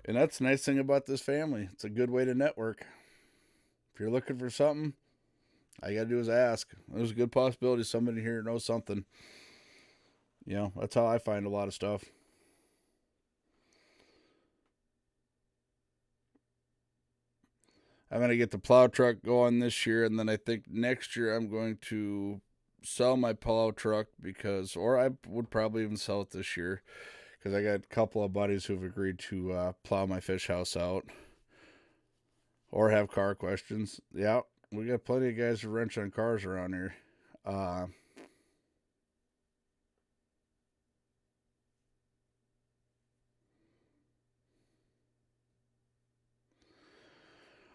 And that's the nice thing about this family. It's a good way to network. If you're looking for something, all you got to do is ask. There's a good possibility somebody here knows something. That's how I find a lot of stuff. I'm going to get the plow truck going this year, and then I think next year I'm going to sell my plow truck or I would probably even sell it this year because I got a couple of buddies who've agreed to plow my fish house out or have car questions. Yeah, we got plenty of guys who wrench on cars around here.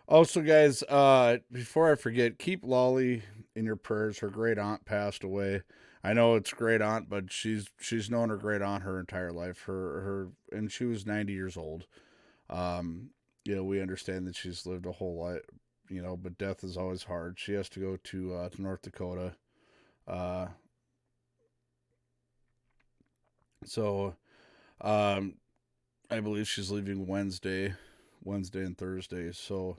Also, guys, before I forget, keep Lolly in your prayers. Her great aunt passed away. I know it's great aunt, but she's known her great aunt her entire life. And she was 90 years old. We understand that she's lived a whole life. But death is always hard. She has to go to North Dakota. So, I believe she's leaving Wednesday and Thursday. So.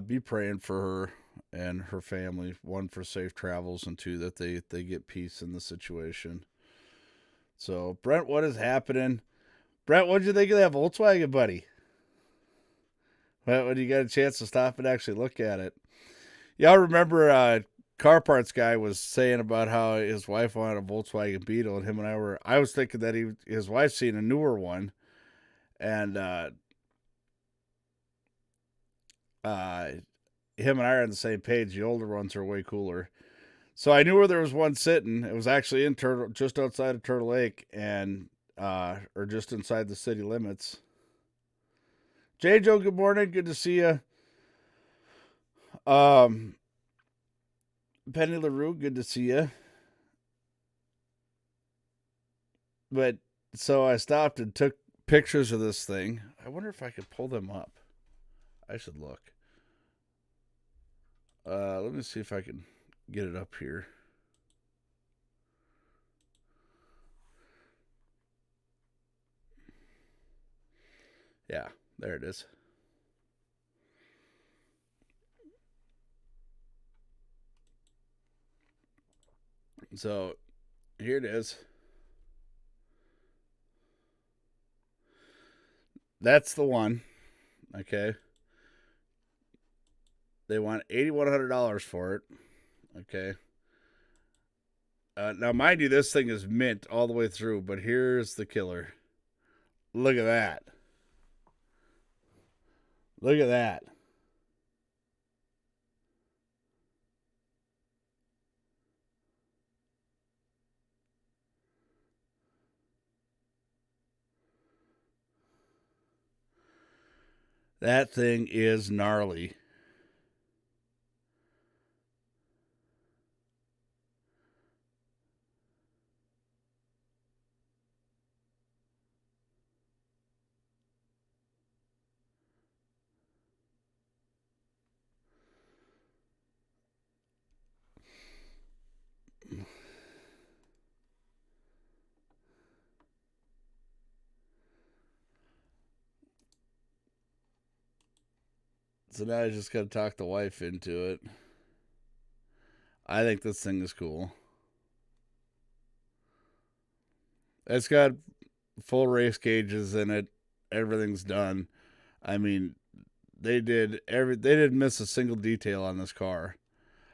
Be praying for her and her family. 1, for safe travels, and 2, that they get peace in the situation. So, Brent, what is happening? Brent, what did you think of that Volkswagen, buddy? When you got a chance to stop and actually look at it. Y'all remember car parts guy was saying about how his wife wanted a Volkswagen Beetle, and him and I was thinking that his wife's seen a newer one, and him and I are on the same page. The older ones are way cooler. So I knew where there was one sitting. It was actually in just outside of Turtle Lake, and or just inside the city limits. J. Joe, good morning. Good to see you. Penny LaRue, good to see you. But so I stopped and took pictures of this thing. I wonder if I could pull them up. I should look. Let me see if I can get it up here. Yeah, there it is. So, here it is. That's the one. Okay. They want $8,100 for it. Okay. Now, mind you, this thing is mint all the way through, but here's the killer. Look at that. Look at that. That thing is gnarly. So now I just got to talk the wife into it. I think this thing is cool. It's got full race cages in it. Everything's done. I mean, they didn't miss a single detail on this car.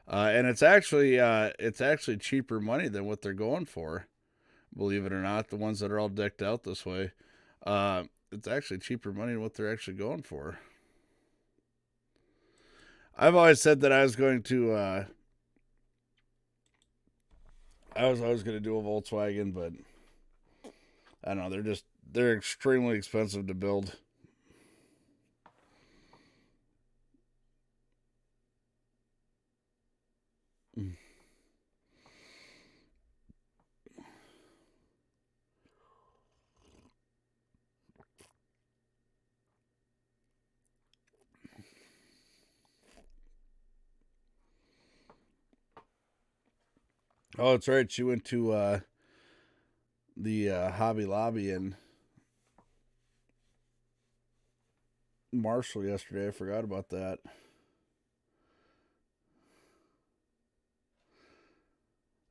And it's actually cheaper money than what they're going for. Believe it or not, the ones that are all decked out this way, it's actually cheaper money than what they're actually going for. I've always said that I was going to, I was always going to do a Volkswagen, but I don't know. They're extremely expensive to build. Oh, that's right. She went to the Hobby Lobby in Marshall yesterday. I forgot about that.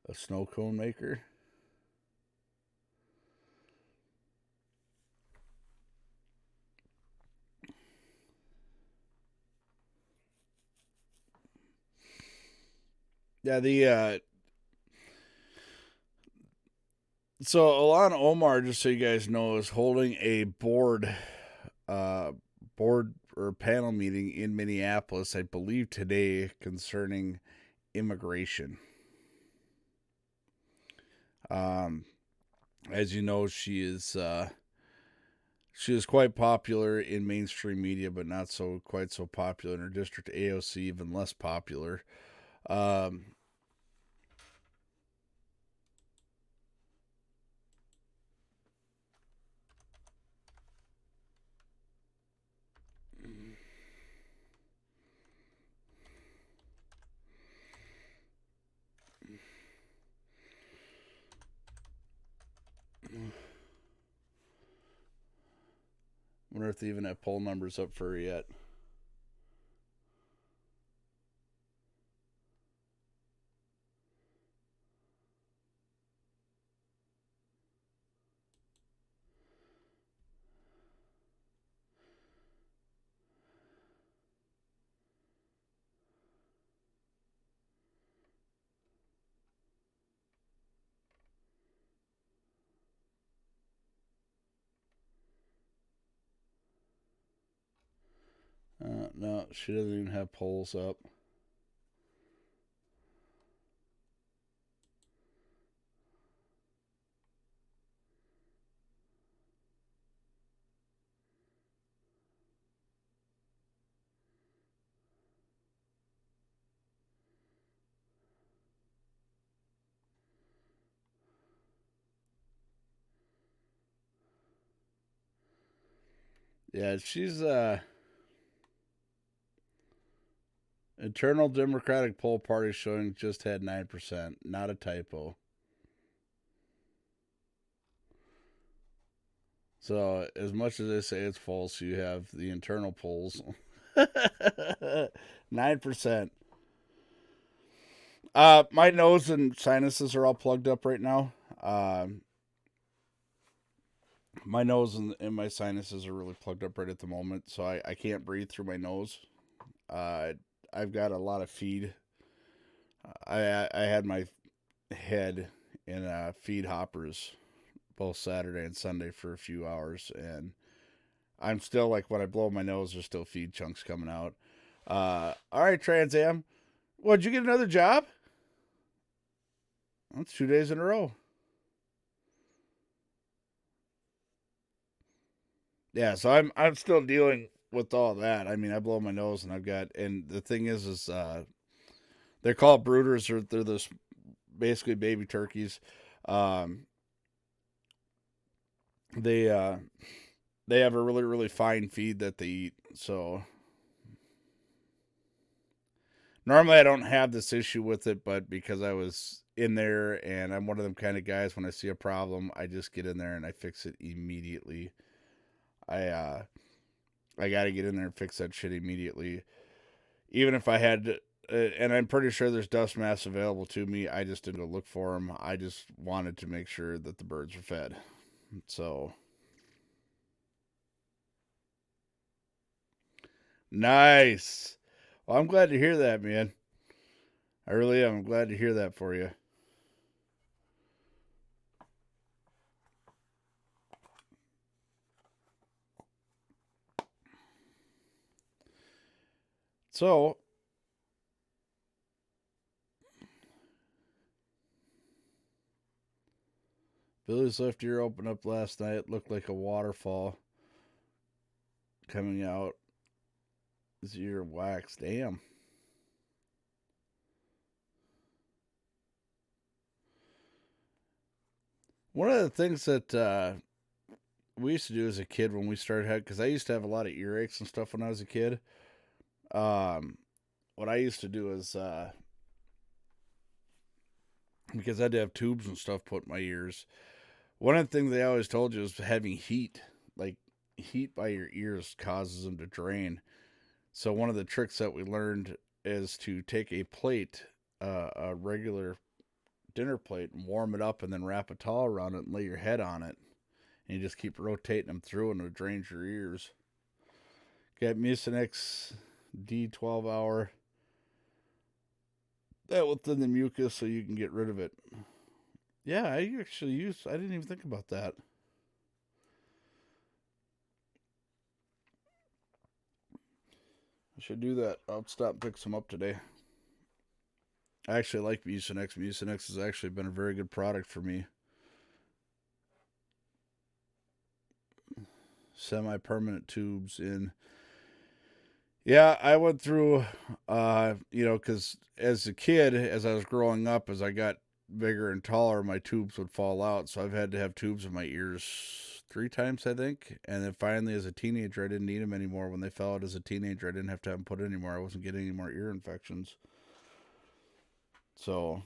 A snow cone maker. Yeah, so Alana Omar, just so you guys know, is holding a board or panel meeting in Minneapolis, I believe today, concerning immigration. As you know, she is quite popular in mainstream media, but not quite so popular in her district. AOC, even less popular. Wonder if they even have poll numbers up for her yet. No, she doesn't even have polls up. Yeah, she's internal Democratic poll party showing just had 9%. Not a typo. So as much as they say it's false, you have the internal polls. 9%. My nose and sinuses are all plugged up right now. My nose and my sinuses are really plugged up right at the moment, so I can't breathe through my nose. I've got a lot of feed. I had my head and feed hoppers both Saturday and Sunday for a few hours, and I'm still like, when I blow my nose, there's still feed chunks coming out. All right, Trans Am. What, did you get another job? That's 2 days in a row. Yeah, so I'm still dealing with all that. I mean, I blow my nose, and the thing is they're called brooders, or they're this basically baby turkeys. Um, they have a really, really fine feed that they eat. So normally I don't have this issue with it, but because I was in there and I'm one of them kind of guys, when I see a problem, I just get in there and I fix it immediately. I got to get in there and fix that shit immediately. Even if I had to, and I'm pretty sure there's dust masks available to me. I just didn't go look for them. I just wanted to make sure that the birds were fed. So nice. Well, I'm glad to hear that, man. I really am. I'm glad to hear that for you. So, Billy's left ear opened up last night. It looked like a waterfall coming out. His ear waxed. Damn. One of the things that we used to do as a kid when we started having, because I used to have a lot of earaches and stuff when I was a kid. What I used to do is, because I had to have tubes and stuff put in my ears, one of the things they always told you is having heat. Like, heat by your ears causes them to drain. So one of the tricks that we learned is to take a plate, a regular dinner plate, and warm it up and then wrap a towel around it and lay your head on it. And you just keep rotating them through and it drains your ears. Got Mucinex D12 hour. That will thin the mucus so you can get rid of it. Yeah, I didn't even think about that. I should do that. I'll stop and pick some up today. I actually like Mucinex. Mucinex has actually been a very good product for me. Semi-permanent tubes in. Yeah, I went through, because as a kid, as I was growing up, as I got bigger and taller, my tubes would fall out. So I've had to have tubes in my ears 3 times, I think. And then finally, as a teenager, I didn't need them anymore. When they fell out as a teenager, I didn't have to have them put in anymore. I wasn't getting any more ear infections. So,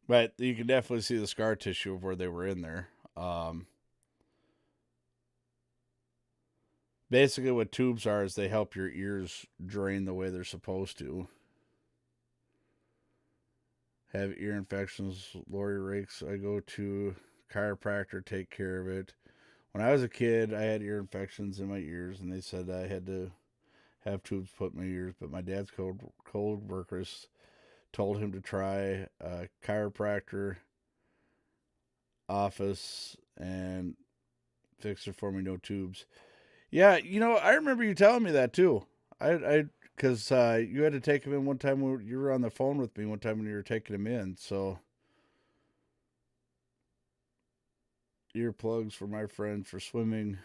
but you can definitely see the scar tissue of where they were in there. Basically, what tubes are is they help your ears drain the way they're supposed to. Have ear infections, Lori rakes. I go to chiropractor, take care of it. When I was a kid, I had ear infections in my ears, and they said I had to have tubes put in my ears. But my dad's co-workers told him to try a chiropractor office and fix it for me, no tubes. Yeah, I remember you telling me that too. Because you had to take him in one time when you were on the phone with me one time when you were taking him in. So, earplugs for my friend for swimming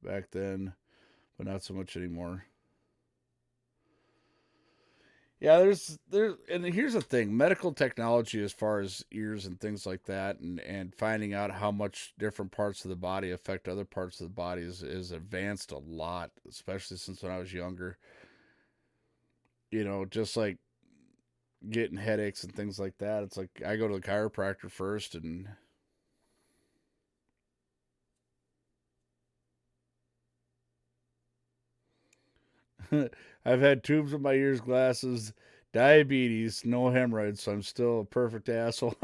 back then, but not so much anymore. Yeah, and here's the thing, medical technology as far as ears and things like that, and finding out how much different parts of the body affect other parts of the body is advanced a lot, especially since when I was younger. Just like getting headaches and things like that. It's like I go to the chiropractor first, and I've had tubes in my ears, glasses, diabetes, no hemorrhoids, so I'm still a perfect asshole.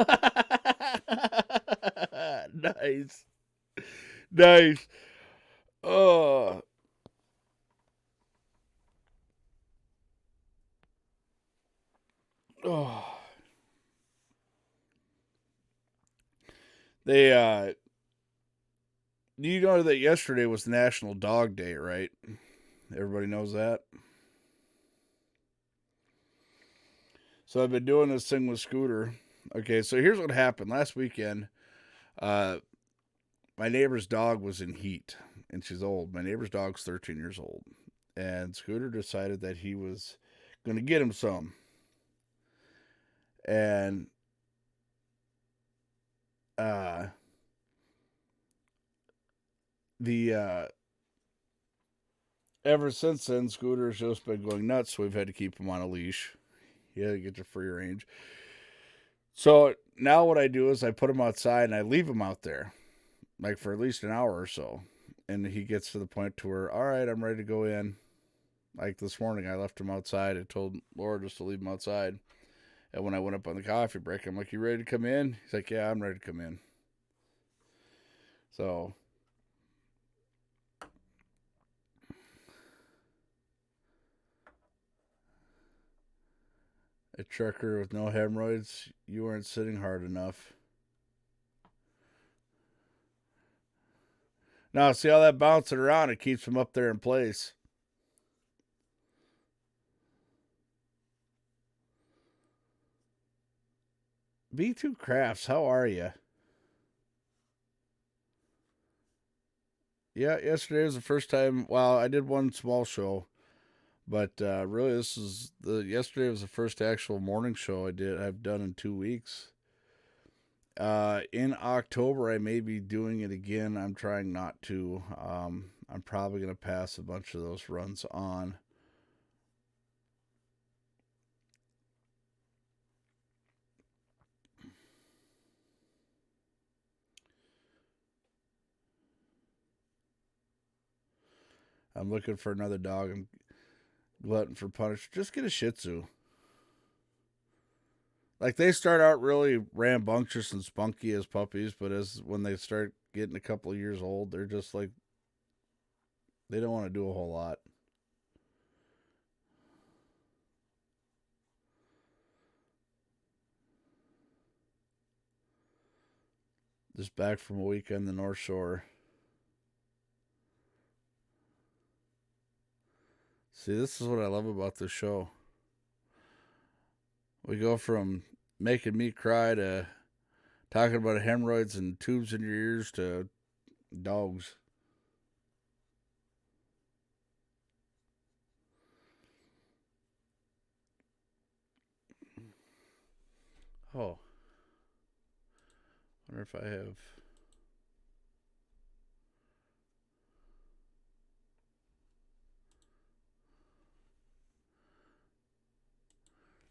Nice. Nice. Oh. Oh. They, you know that yesterday was National Dog Day, right? Everybody knows that. So I've been doing this thing with Scooter. Okay, so here's what happened. Last weekend, my neighbor's dog was in heat, and she's old. My neighbor's dog's 13 years old. And Scooter decided that he was going to get him some. And the ever since then, Scooter's just been going nuts, so we've had to keep him on a leash. He had to get to free range. So now what I do is I put him outside and I leave him out there, like for at least an hour or so. And he gets to the point to where, all right, I'm ready to go in. Like this morning, I left him outside. I told Laura just to leave him outside. And when I went up on the coffee break, I'm like, you ready to come in? He's like, yeah, I'm ready to come in. So a trucker with no hemorrhoids, you weren't sitting hard enough. Now, see how that bouncing around, it keeps him up there in place. B2 Crafts, how are you? Yeah, yesterday was the first time. Well, I did one small show, but really, yesterday was the first actual morning show I've done in 2 weeks. In October, I may be doing it again. I'm trying not to. I'm probably gonna pass a bunch of those runs on. I'm looking for another dog. I'm glutton for punishment. Just get a Shih Tzu. Like they start out really rambunctious and spunky as puppies, but when they start getting a couple of years old, they're just like they don't want to do a whole lot. Just back from a weekend the North Shore. See, this is what I love about this show. We go from making me cry to talking about hemorrhoids and tubes in your ears to dogs. Oh. Wonder if I have.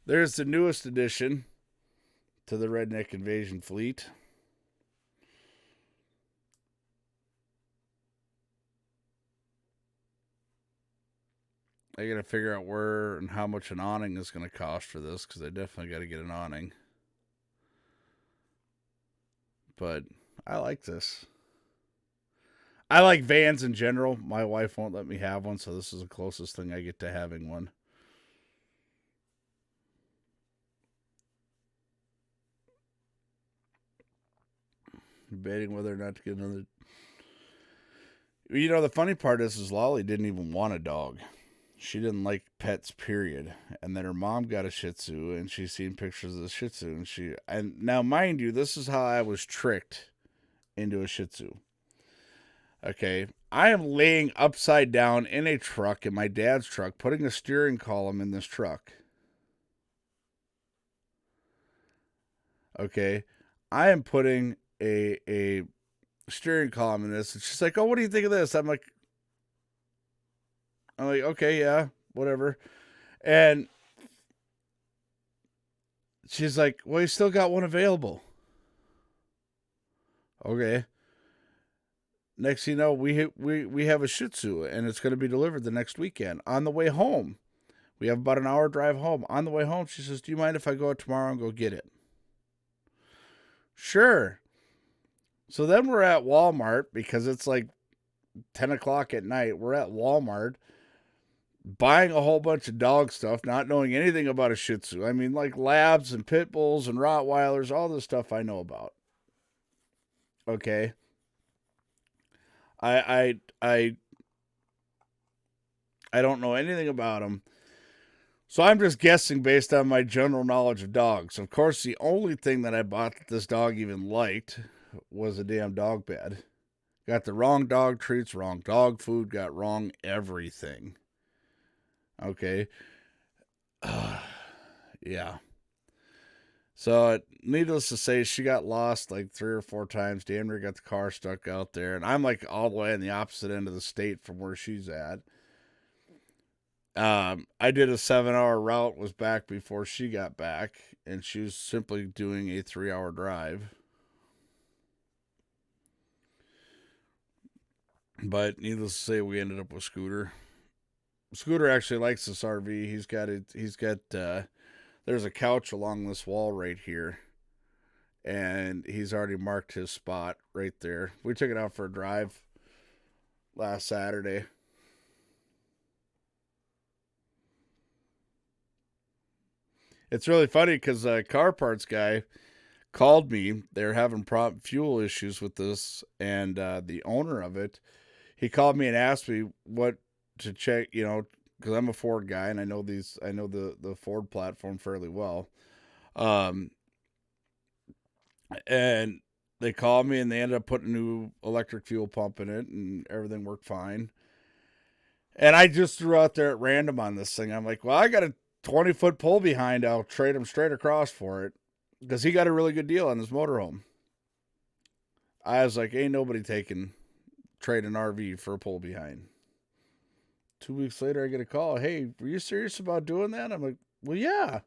There's the newest addition to the Redneck Invasion fleet. I gotta figure out where and how much an awning is gonna cost for this, because I definitely gotta get an awning. But I like this. I like vans in general. My wife won't let me have one, so this is the closest thing I get to having one. Debating whether or not to get another. You know, the funny part is Lolly didn't even want a dog. She didn't like pets, period. And then her mom got a Shih Tzu, and she's seen pictures of the Shih Tzu, and now, mind you, this is how I was tricked into a Shih Tzu. Okay, I am laying upside down in a truck, in my dad's truck, putting a steering column in this truck. Okay, I am putting a steering column in this, and she's like, "Oh, what do you think of this?" I'm like, "Okay, yeah, whatever." And she's like, "Well, you still got one available." Okay. Next thing you know, we have a Shih Tzu, and it's going to be delivered the next weekend. On the way home, we have about an hour drive home. On the way home, she says, "Do you mind if I go out tomorrow and go get it?" Sure. So then we're at Walmart, because it's like 10 o'clock at night. We're at Walmart buying a whole bunch of dog stuff, not knowing anything about a Shih Tzu. I mean, like labs and pit bulls and Rottweilers, all this stuff I know about. Okay. I don't know anything about them. So I'm just guessing based on my general knowledge of dogs. Of course, the only thing that I bought that this dog even liked was a damn dog bed. Got the wrong dog treats, wrong dog food, got wrong everything. Okay. Yeah. So, needless to say, she got lost like 3 or 4 times. Danbury got the car stuck out there. And I'm like all the way on the opposite end of the state from where she's at. I did a 7-hour route, was back before she got back. And she was simply doing a 3-hour drive. But needless to say, we ended up with Scooter. Scooter actually likes this RV. There's a couch along this wall right here. And he's already marked his spot right there. We took it out for a drive last Saturday. It's really funny because a car parts guy called me. They're having fuel issues with this, and the owner of it, he called me and asked me what to check. Because I'm a Ford guy and I know the Ford platform fairly well. And they called me and they ended up putting a new electric fuel pump in it, and everything worked fine. And I just threw out there at random on this thing. I'm like, well, I got a 20-foot pull behind. I'll trade him straight across for it. Because he got a really good deal on his motorhome. I was like, ain't nobody trade an RV for a pull behind. 2 weeks later, I get a call. Hey, were you serious about doing that? I'm like, well, yeah.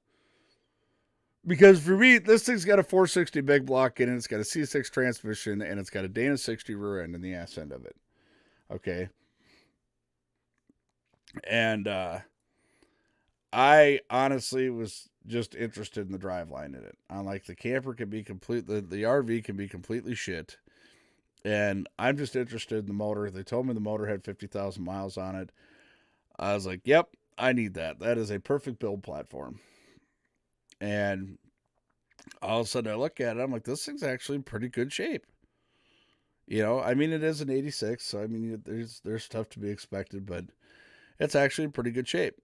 Because for me, this thing's got a 460 big block in it. It's got a C6 transmission, and it's got a Dana 60 rear end in the ass end of it. Okay. And I honestly was just interested in the driveline in it. I'm like, the camper can be the RV can be completely shit. And I'm just interested in the motor. They told me the motor had 50,000 miles on it. I was like, yep, I need that. That is a perfect build platform. And all of a sudden I look at it, I'm like, this thing's actually in pretty good shape. I mean, it is an 86, so I mean, there's stuff to be expected, but it's actually in pretty good shape.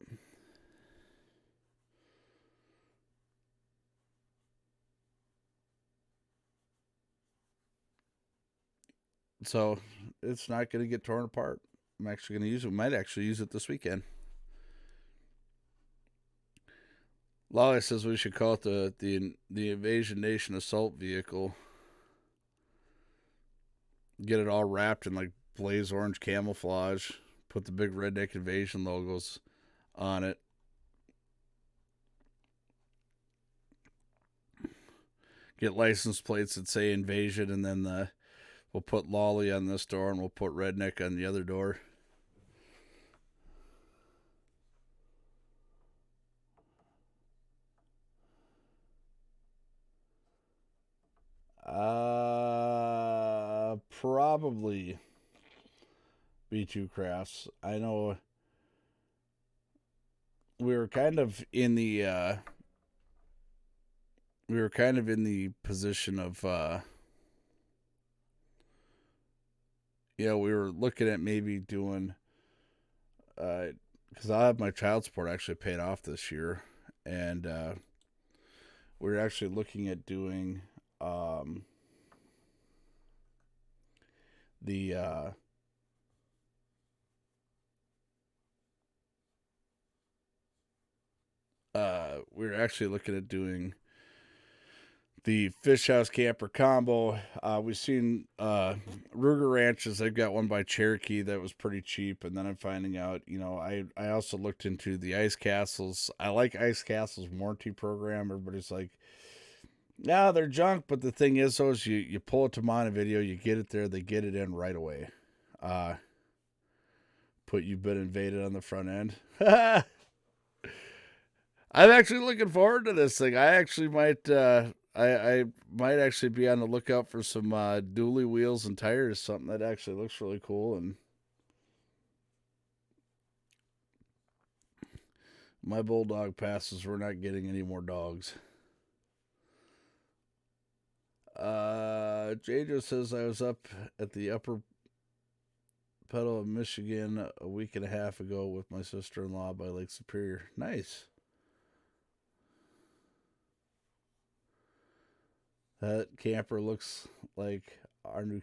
So it's not going to get torn apart. I'm actually going to use it. Might actually use it this weekend. Lolly says we should call it the Invasion Nation Assault Vehicle. Get it all wrapped in like blaze orange camouflage. Put the big Redneck Invasion logos on it. Get license plates that say Invasion, and then we'll put Lolly on this door and we'll put Redneck on the other door. Probably B2 Crafts. I know we were kind of in the position of we were looking at maybe doing because I have my child support actually paid off this year, and we're actually looking at doing we're actually looking at doing the Fish House Camper Combo. We've seen Ruger Ranches. They've got one by Cherokee that was pretty cheap. And then I'm finding out, I also looked into the Ice Castles. I like Ice Castles warranty program. Everybody's like, yeah, they're junk. But the thing is, though, is you pull it to Montevideo, you get it there, they get it in right away. Put You've Been Invaded on the front end. I'm actually looking forward to this thing. I actually might... I might actually be on the lookout for some dually wheels and tires, something that actually looks really cool. And my bulldog passes. We're not getting any more dogs. Jay just says I was up at the upper pedal of Michigan a week and a half ago with my sister-in-law by Lake Superior. Nice. That camper looks like our new.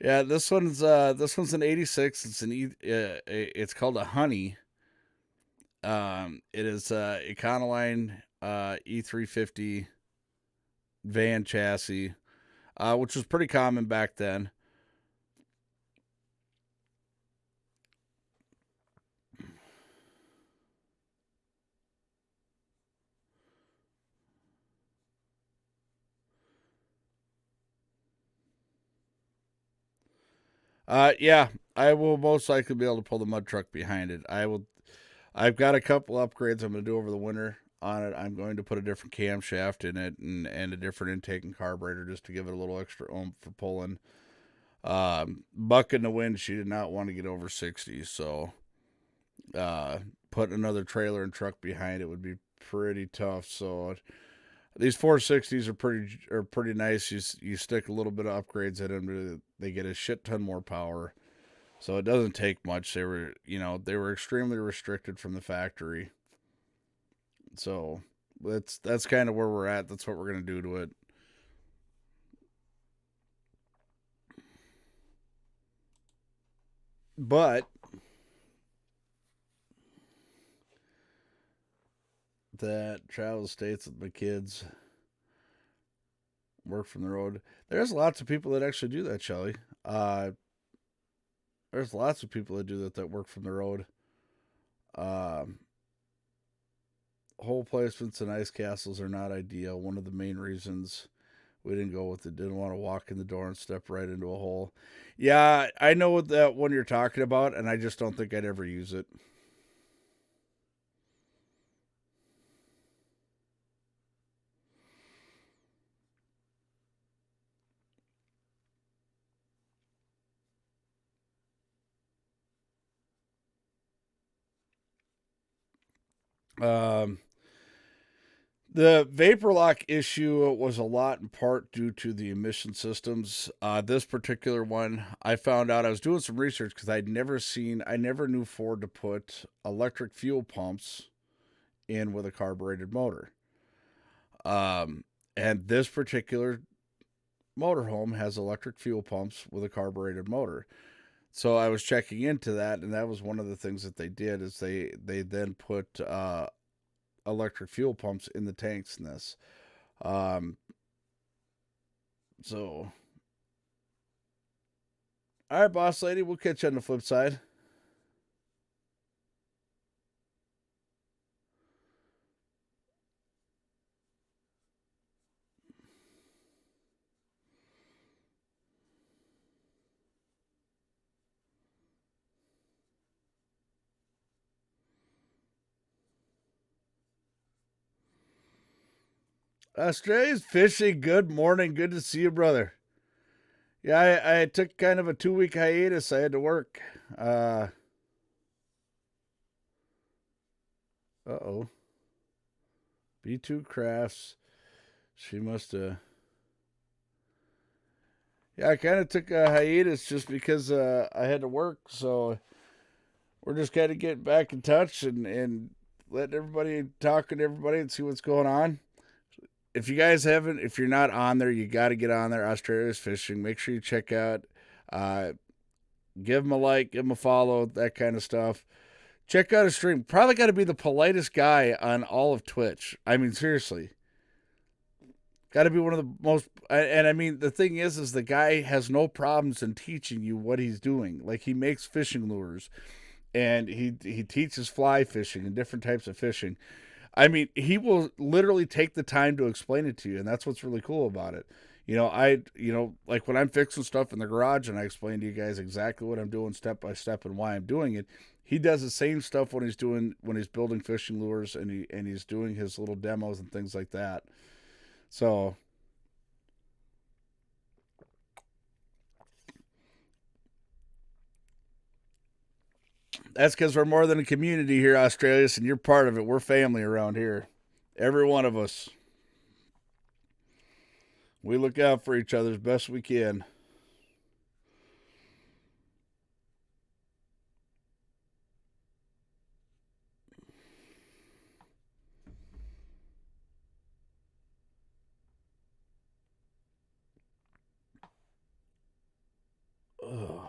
Yeah, this one's an '86. It's it's called a Honey. It is Econoline E350 van chassis, which was pretty common back then. Yeah, I will most likely be able to pull the mud truck behind it. I've got a couple upgrades I'm going to do over the winter on it. I'm going to put a different camshaft in it and a different intake and carburetor just to give it a little extra oomph for pulling. Buck in the wind, she did not want to get over 60, so putting another trailer and truck behind it would be pretty tough. So these 460s are pretty nice. You stick a little bit of upgrades in them, they get a shit ton more power. So it doesn't take much. They were extremely restricted from the factory. So that's kind of where we're at. That's what we're gonna do to it. But that travel states with my kids, work from the road. There's lots of people that actually do that, Shelly. There's lots of people that do that work from the road. Hole placements and ice castles are not ideal. One of the main reasons we didn't go with it, didn't want to walk in the door and step right into a hole. Yeah, I know what that one you're talking about, and I just don't think I'd ever use it. The vapor lock issue was a lot in part due to the emission systems. This particular one, I found out, I was doing some research because I never knew Ford to put electric fuel pumps in with a carbureted motor. And this particular motorhome has electric fuel pumps with a carbureted motor. So I was checking into that, and that was one of the things that they did is they then put electric fuel pumps in the tanks in this. So, all right, boss lady, we'll catch you on the flip side. Australia's fishing. Good morning. Good to see you, brother. Yeah, I took kind of a 2-week hiatus. I had to work. Uh-oh. B2 Crafts. She must have. Yeah, I kind of took a hiatus just because I had to work. So we're just kind of getting back in touch and letting everybody talk to everybody and see what's going on. If you guys haven't, if you're not on there, you got to get on there. Australia's Fishing. Make sure you check out. Give them a like, give them a follow, that kind of stuff. Check out his stream. Probably got to be the politest guy on all of Twitch. I mean, seriously. Got to be one of the most. And I mean, the thing is the guy has no problems in teaching you what he's doing. Like, he makes fishing lures, and he teaches fly fishing and different types of fishing. I mean, he will literally take the time to explain it to you, and that's what's really cool about it. Like when I'm fixing stuff in the garage and I explain to you guys exactly what I'm doing step by step and why I'm doing it, he does the same stuff when he's building fishing lures and he's doing his little demos and things like that. So that's because we're more than a community here, Australians, and you're part of it. We're family around here. Every one of us. We look out for each other as best we can. Ugh.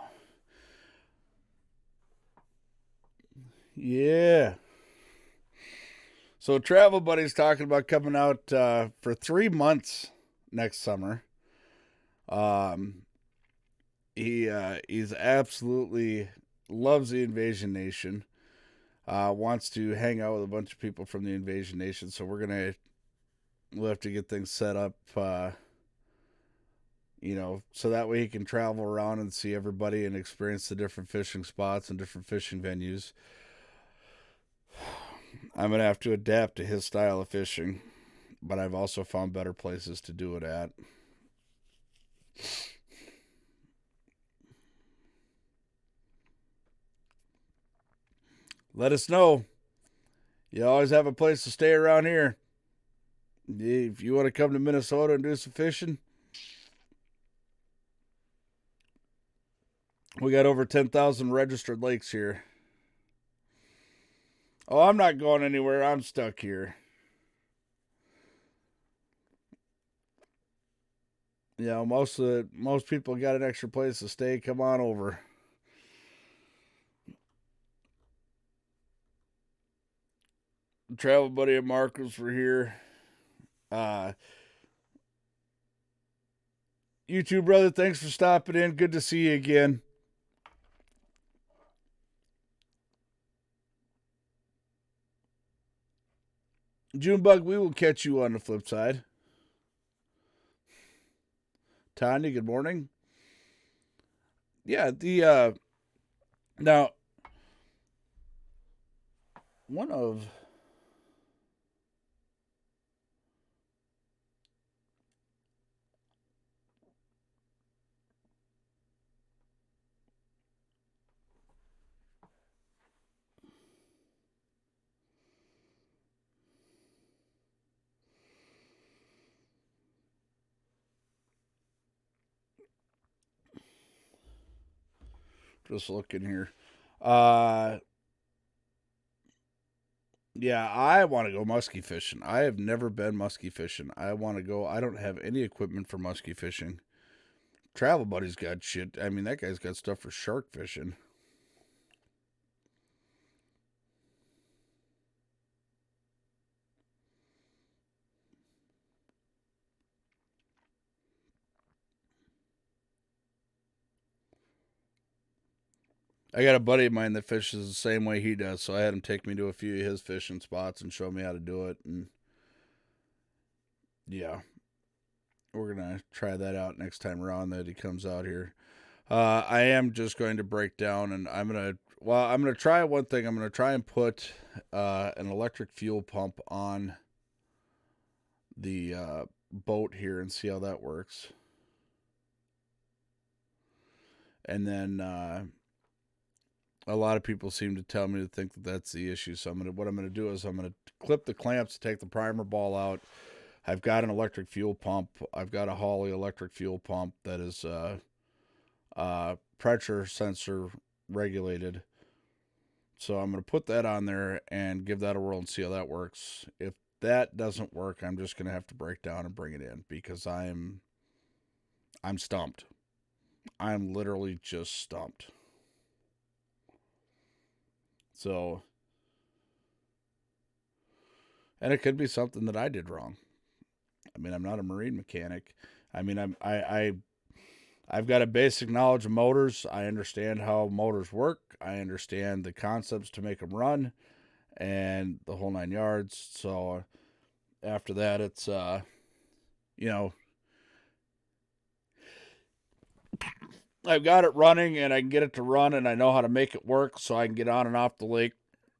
Yeah. So Travel Buddy's talking about coming out for 3 months next summer. Um, he's absolutely loves the Invasion Nation. Wants to hang out with a bunch of people from the Invasion Nation. So we'll have to get things set up. So that way he can travel around and see everybody and experience the different fishing spots and different fishing venues. I'm going to have to adapt to his style of fishing, but I've also found better places to do it at. Let us know. You always have a place to stay around here. If you want to come to Minnesota and do some fishing, we got over 10,000 registered lakes here. Oh, I'm not going anywhere. I'm stuck here. Most people got an extra place to stay. Come on over. Travel Buddy and Marcos were here. You too, brother. Thanks for stopping in. Good to see you again. Junebug, we will catch you on the flip side. Tanya, good morning. Yeah, now one of just looking here. Yeah, I want to go muskie fishing. I have never been muskie fishing. I want to go. I don't have any equipment for muskie fishing. Travel Buddy's got shit. I mean, that guy's got stuff for shark fishing. I got a buddy of mine that fishes the same way he does, so I had him take me to a few of his fishing spots and show me how to do it. And yeah, we're gonna try that out next time around that he comes out here. I am just going to break down, and I'm gonna try one thing. I'm gonna try and put an electric fuel pump on the boat here and see how that works. And then a lot of people seem to tell me to think that that's the issue. So what I'm gonna do is I'm gonna clip the clamps, take the primer ball out. I've got an electric fuel pump. I've got a Holley electric fuel pump that is pressure sensor regulated. So I'm going to put that on there and give that a whirl and see how that works. If that doesn't work, I'm just going to have to break down and bring it in because I'm stumped. I'm literally just stumped. So, and it could be something that I did wrong. I mean, I'm not a marine mechanic. I mean, I've got a basic knowledge of motors. I understand how motors work. I understand the concepts to make them run and the whole 9 yards. So after that, it's, I've got it running and I can get it to run and I know how to make it work so I can get on and off the lake.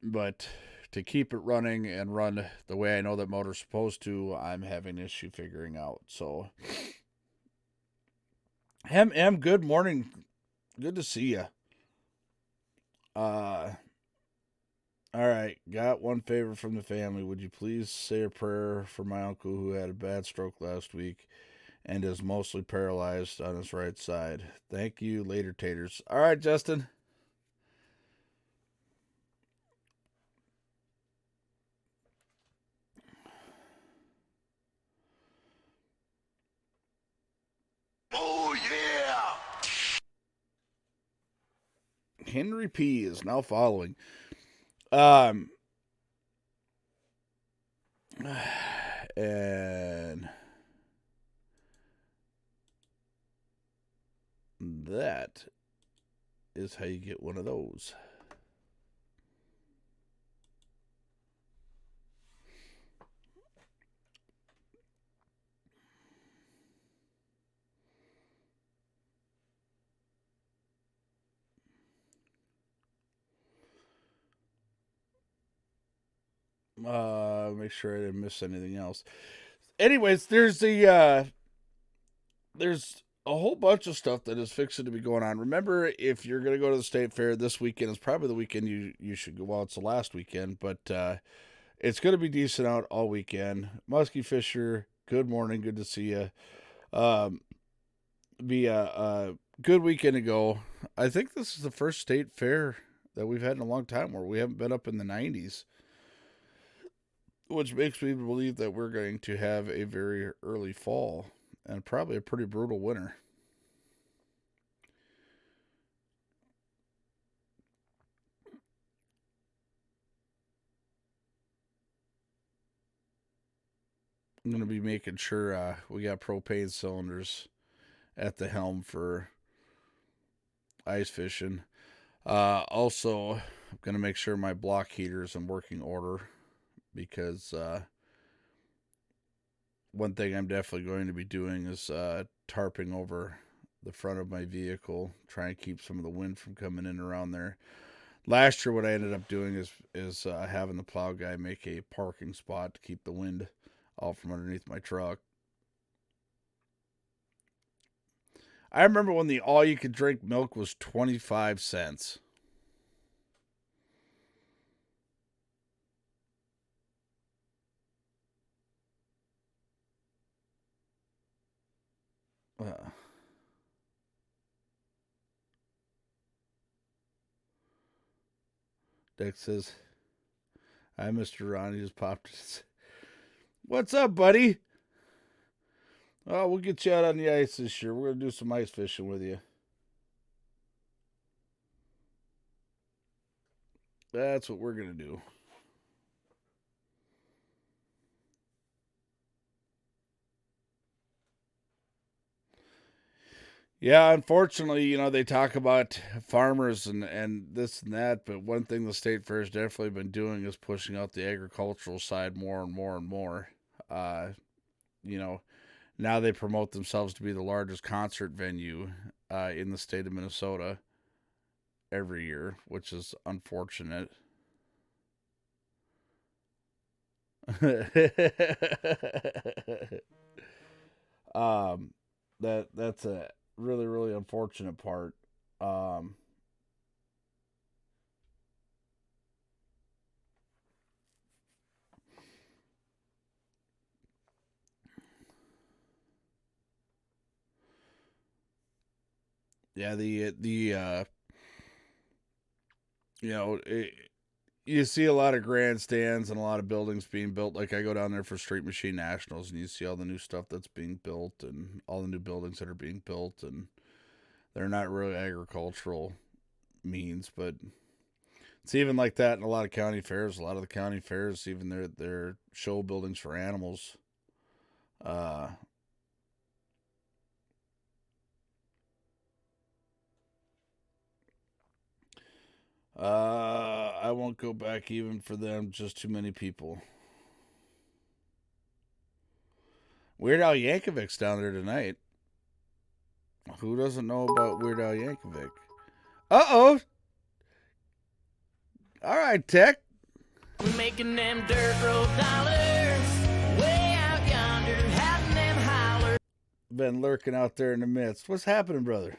But to keep it running and run the way I know that motor's supposed to, I'm having an issue figuring out. So, M, good morning. Good to see you. All right. Got one favor from the family. Would you please say a prayer for my uncle who had a bad stroke last week and is mostly paralyzed on his right side. Thank you, later taters. All right, Justin. Oh, yeah! Henry P. is now following. And that is how you get one of those. Make sure I didn't miss anything else. Anyways, there's a whole bunch of stuff that is fixing to be going on. Remember, if you're going to go to the state fair this weekend, it's probably the weekend you should go. Well, it's the last weekend, but it's going to be decent out all weekend. Muskie Fisher, good morning, good to see you. Be a good weekend to go. I think this is the first state fair that we've had in a long time where we haven't been up in the 90s. Which makes me believe that we're going to have a very early fall and probably a pretty brutal winter. I'm going to be making sure we got propane cylinders at the helm for ice fishing. Also, I'm going to make sure my block heater is in working order because one thing I'm definitely going to be doing is tarping over the front of my vehicle, try and keep some of the wind from coming in around there. Last year, what I ended up doing is having the plow guy make a parking spot to keep the wind out from underneath my truck. I remember when the all-you-could-drink milk was 25 cents. Dick says, "Hi, Mr. Ron." He just popped. What's up, buddy? Oh, we'll get you out on the ice this year. We're going to do some ice fishing with you. That's what we're going to do. Yeah, unfortunately, they talk about farmers and this and that, but one thing the state fair has definitely been doing is pushing out the agricultural side more and more and more. Now they promote themselves to be the largest concert venue in the state of Minnesota every year, which is unfortunate. That's a really, really unfortunate part. Yeah, you see a lot of grandstands and a lot of buildings being built. Like I go down there for Street Machine Nationals, and you see all the new stuff that's being built and all the new buildings that are being built, and they're not really agricultural means, but it's even like that in a lot of county fairs. A lot of the county fairs, even their show buildings for animals. I won't go back even for them. Just too many people. Weird Al Yankovic's down there tonight. Who doesn't know about Weird Al Yankovic? Uh-oh. All right, Tech. We're making them dirt road dollars way out yonder, having them holler. Been lurking out there in the midst. What's happening, brother?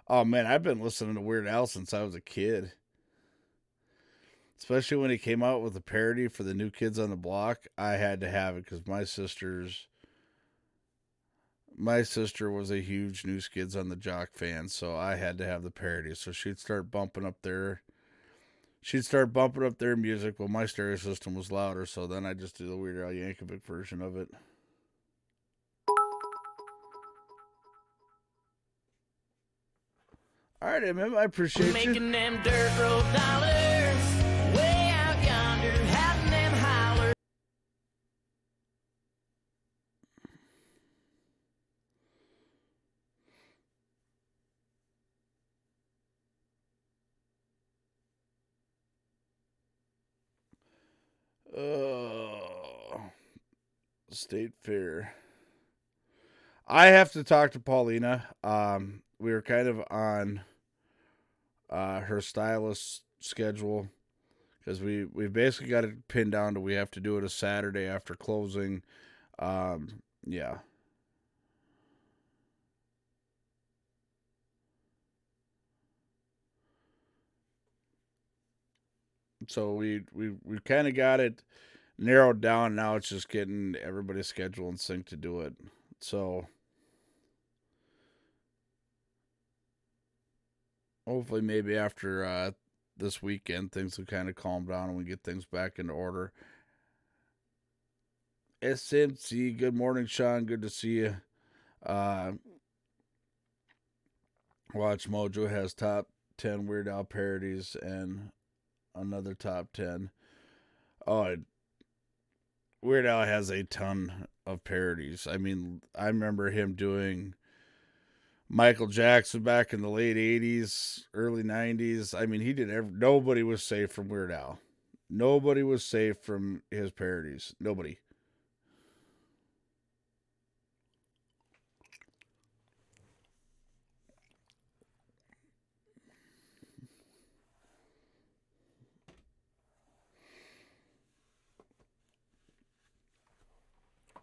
Oh man, I've been listening to Weird Al since I was a kid. Especially when he came out with a parody for the New Kids on the Block. I had to have it because my sister was a huge New Kids on the Jock fan, so I had to have the parody. So she'd start bumping up their music while my stereo system was louder, so then I just do the Weird Al Yankovic version of it. All right, MM, I appreciate you. Making them dirt road dollars. Way out yonder, having them holler. State Fair. I have to talk to Paulina. We were kind of on her stylist schedule because we basically got it pinned down to we have to do it a Saturday after closing. Yeah. So we kind of got it narrowed down. Now it's just getting everybody's schedule in sync to do it. So hopefully maybe after this weekend things will kind of calm down and we get things back into order. SMC, good morning, Sean. Good to see you. Watch Mojo has top 10 Weird Al parodies and another top 10. Oh, Weird Al has a ton of parodies. I mean, I remember him doing Michael Jackson back in the late 80s, early 90s. I mean, he did nobody was safe from Weird Al. Nobody was safe from his parodies. Nobody.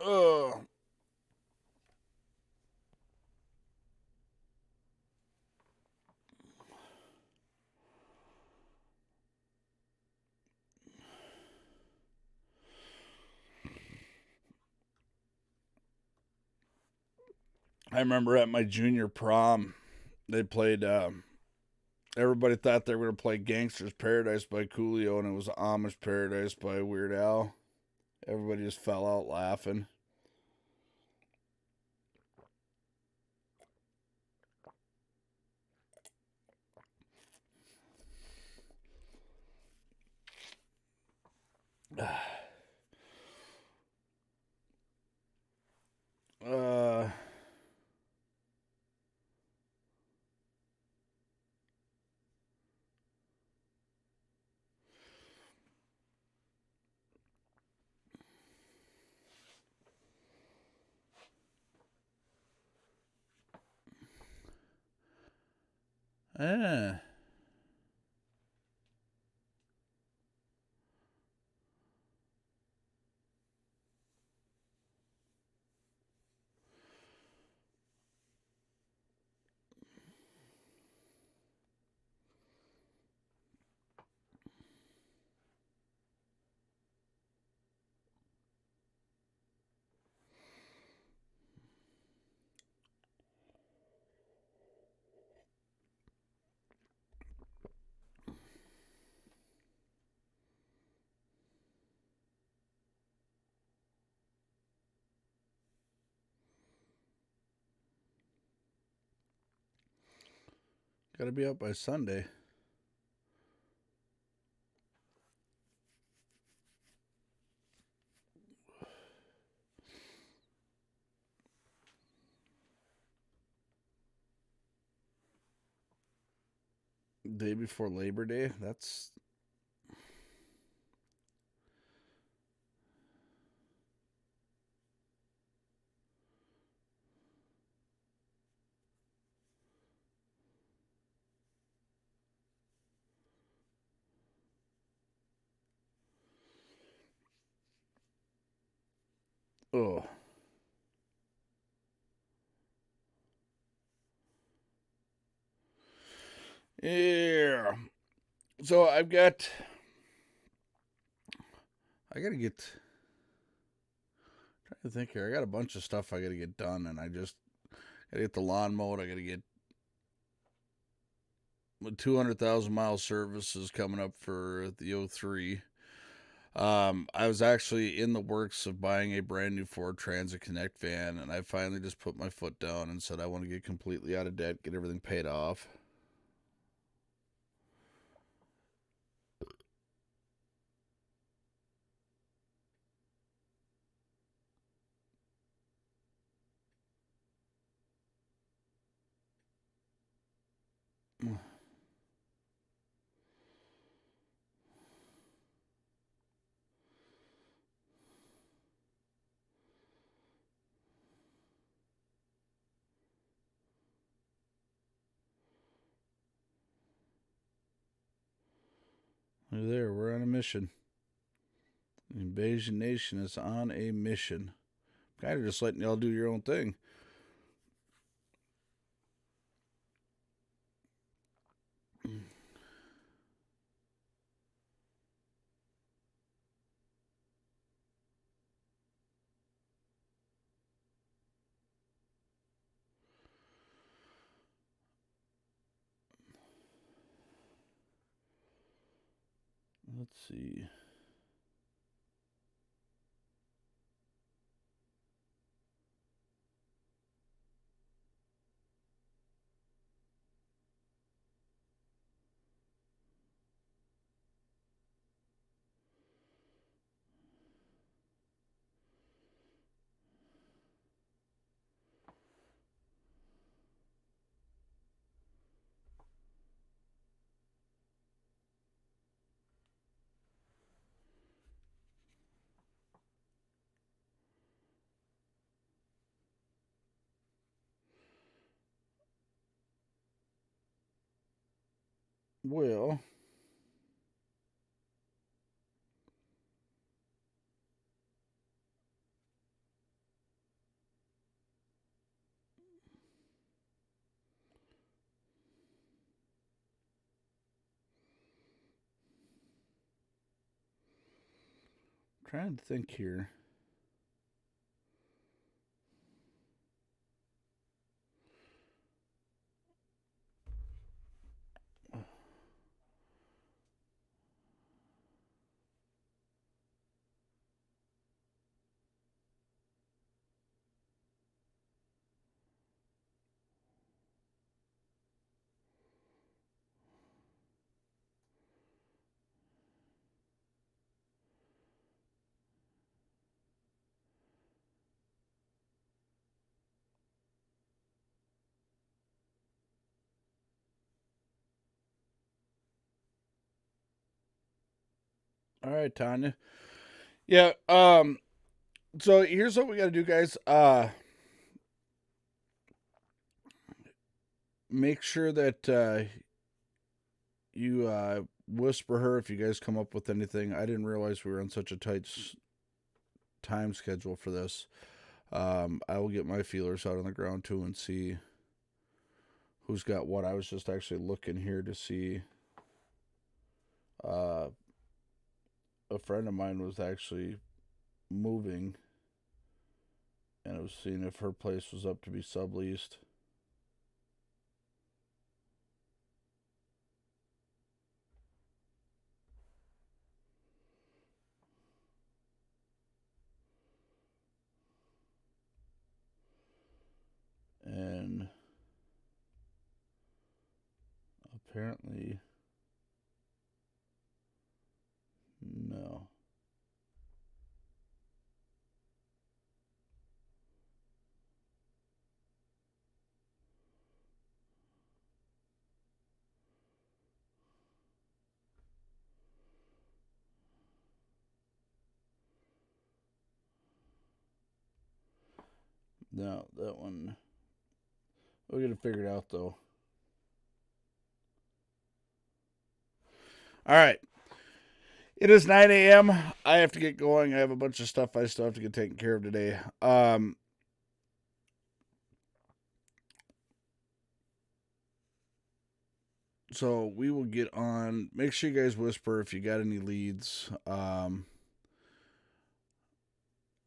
Oh. I remember at my junior prom, they played. Everybody thought they were going to play Gangster's Paradise by Coolio, and it was Amish Paradise by Weird Al. Everybody just fell out laughing. Uh, eh. Got to be out by Sunday. Day before Labor Day. That's. Oh. Yeah. So I gotta get, trying to think here. I got a bunch of stuff I gotta get done, and I just gotta get the lawn mowed. I gotta get 200,000 mile services coming up for the 03. I was actually in the works of buying a brand new Ford Transit Connect van, and I finally just put my foot down and said I want to get completely out of debt, get everything paid off. There, we're on a mission. The Invasion Nation is on a mission. Kind of just letting y'all do your own thing. Let's see. Well, trying to think here. All right, Tanya. Yeah, so here's what we got to do, guys. Make sure that you whisper her if you guys come up with anything. I didn't realize we were on such a tight time schedule for this. I will get my feelers out on the ground too and see who's got what. I was just actually looking here to see. A friend of mine was actually moving, and I was seeing if her place was up to be subleased. And apparently, no. No, that one. We're going to figure it out, though. All right. It is 9 a.m. I have to get going. I have a bunch of stuff I still have to get taken care of today. So we will get on. Make sure you guys whisper if you got any leads.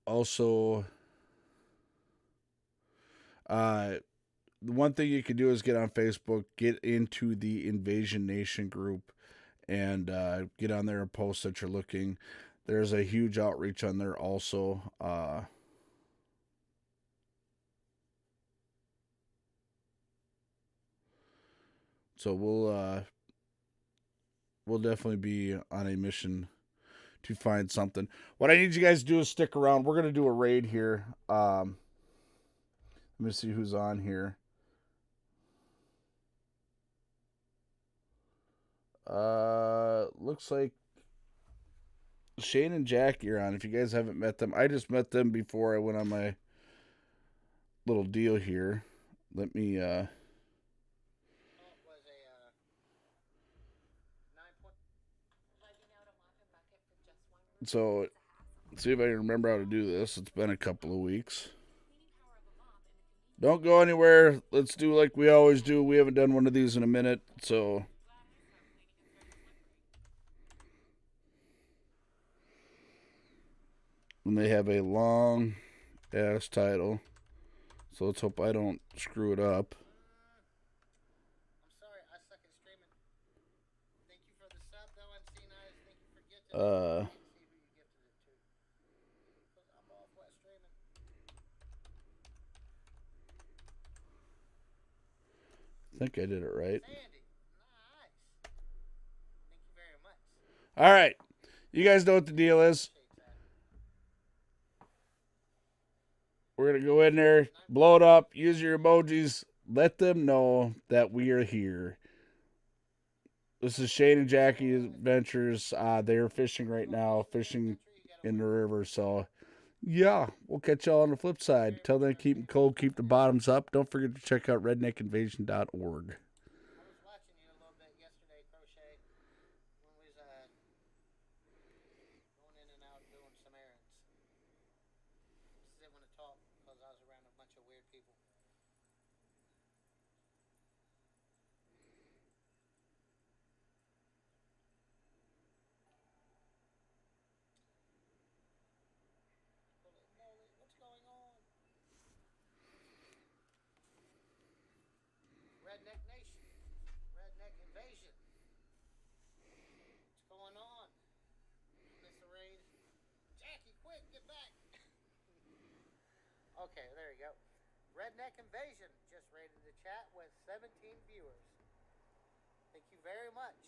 Also, the one thing you can do is get on Facebook, get into the Invasion Nation group, and get on there and post that you're looking. There's a huge outreach on there also. So we'll definitely be on a mission to find something. What I need you guys to do is stick around. We're gonna do a raid here. Let me see who's on here. Looks like Shane and Jackie are on. If you guys haven't met them, I just met them before I went on my little deal here. Let me so see if I can remember how to do this. It's been a couple of weeks. Don't go anywhere. Let's do like we always do. We haven't done one of these in a minute, so and they have a long ass title. So let's hope I don't screw it up. I'm sorry, I suck at streaming. Thank you for the sub, though, and seeing eyes. Thank you for gifting it. See who you gifted it to. Because I'm off wet streaming. I think I did it right. Sandy, nice. Thank you very much. All right. You guys know what the deal is. We're going to go in there, blow it up, use your emojis, let them know that we are here. This is Shane and Jackie Adventures. They're fishing right now, fishing in the river. So, yeah, we'll catch y'all on the flip side. Till then, keep them cold, keep the bottoms up. Don't forget to check out redneckinvasion.org. I was watching you a little bit yesterday, Crochet, when we was going in and out doing some errands. Just didn't want to talk because I was around a bunch of weird people. Holy moly, what's going on? Redneck Nation. Redneck Invasion. What's going on? Miss the raid. Jackie, quick, get back. Okay, there you go. Redneck Invasion just raided the chat with 17 viewers. Thank you very much.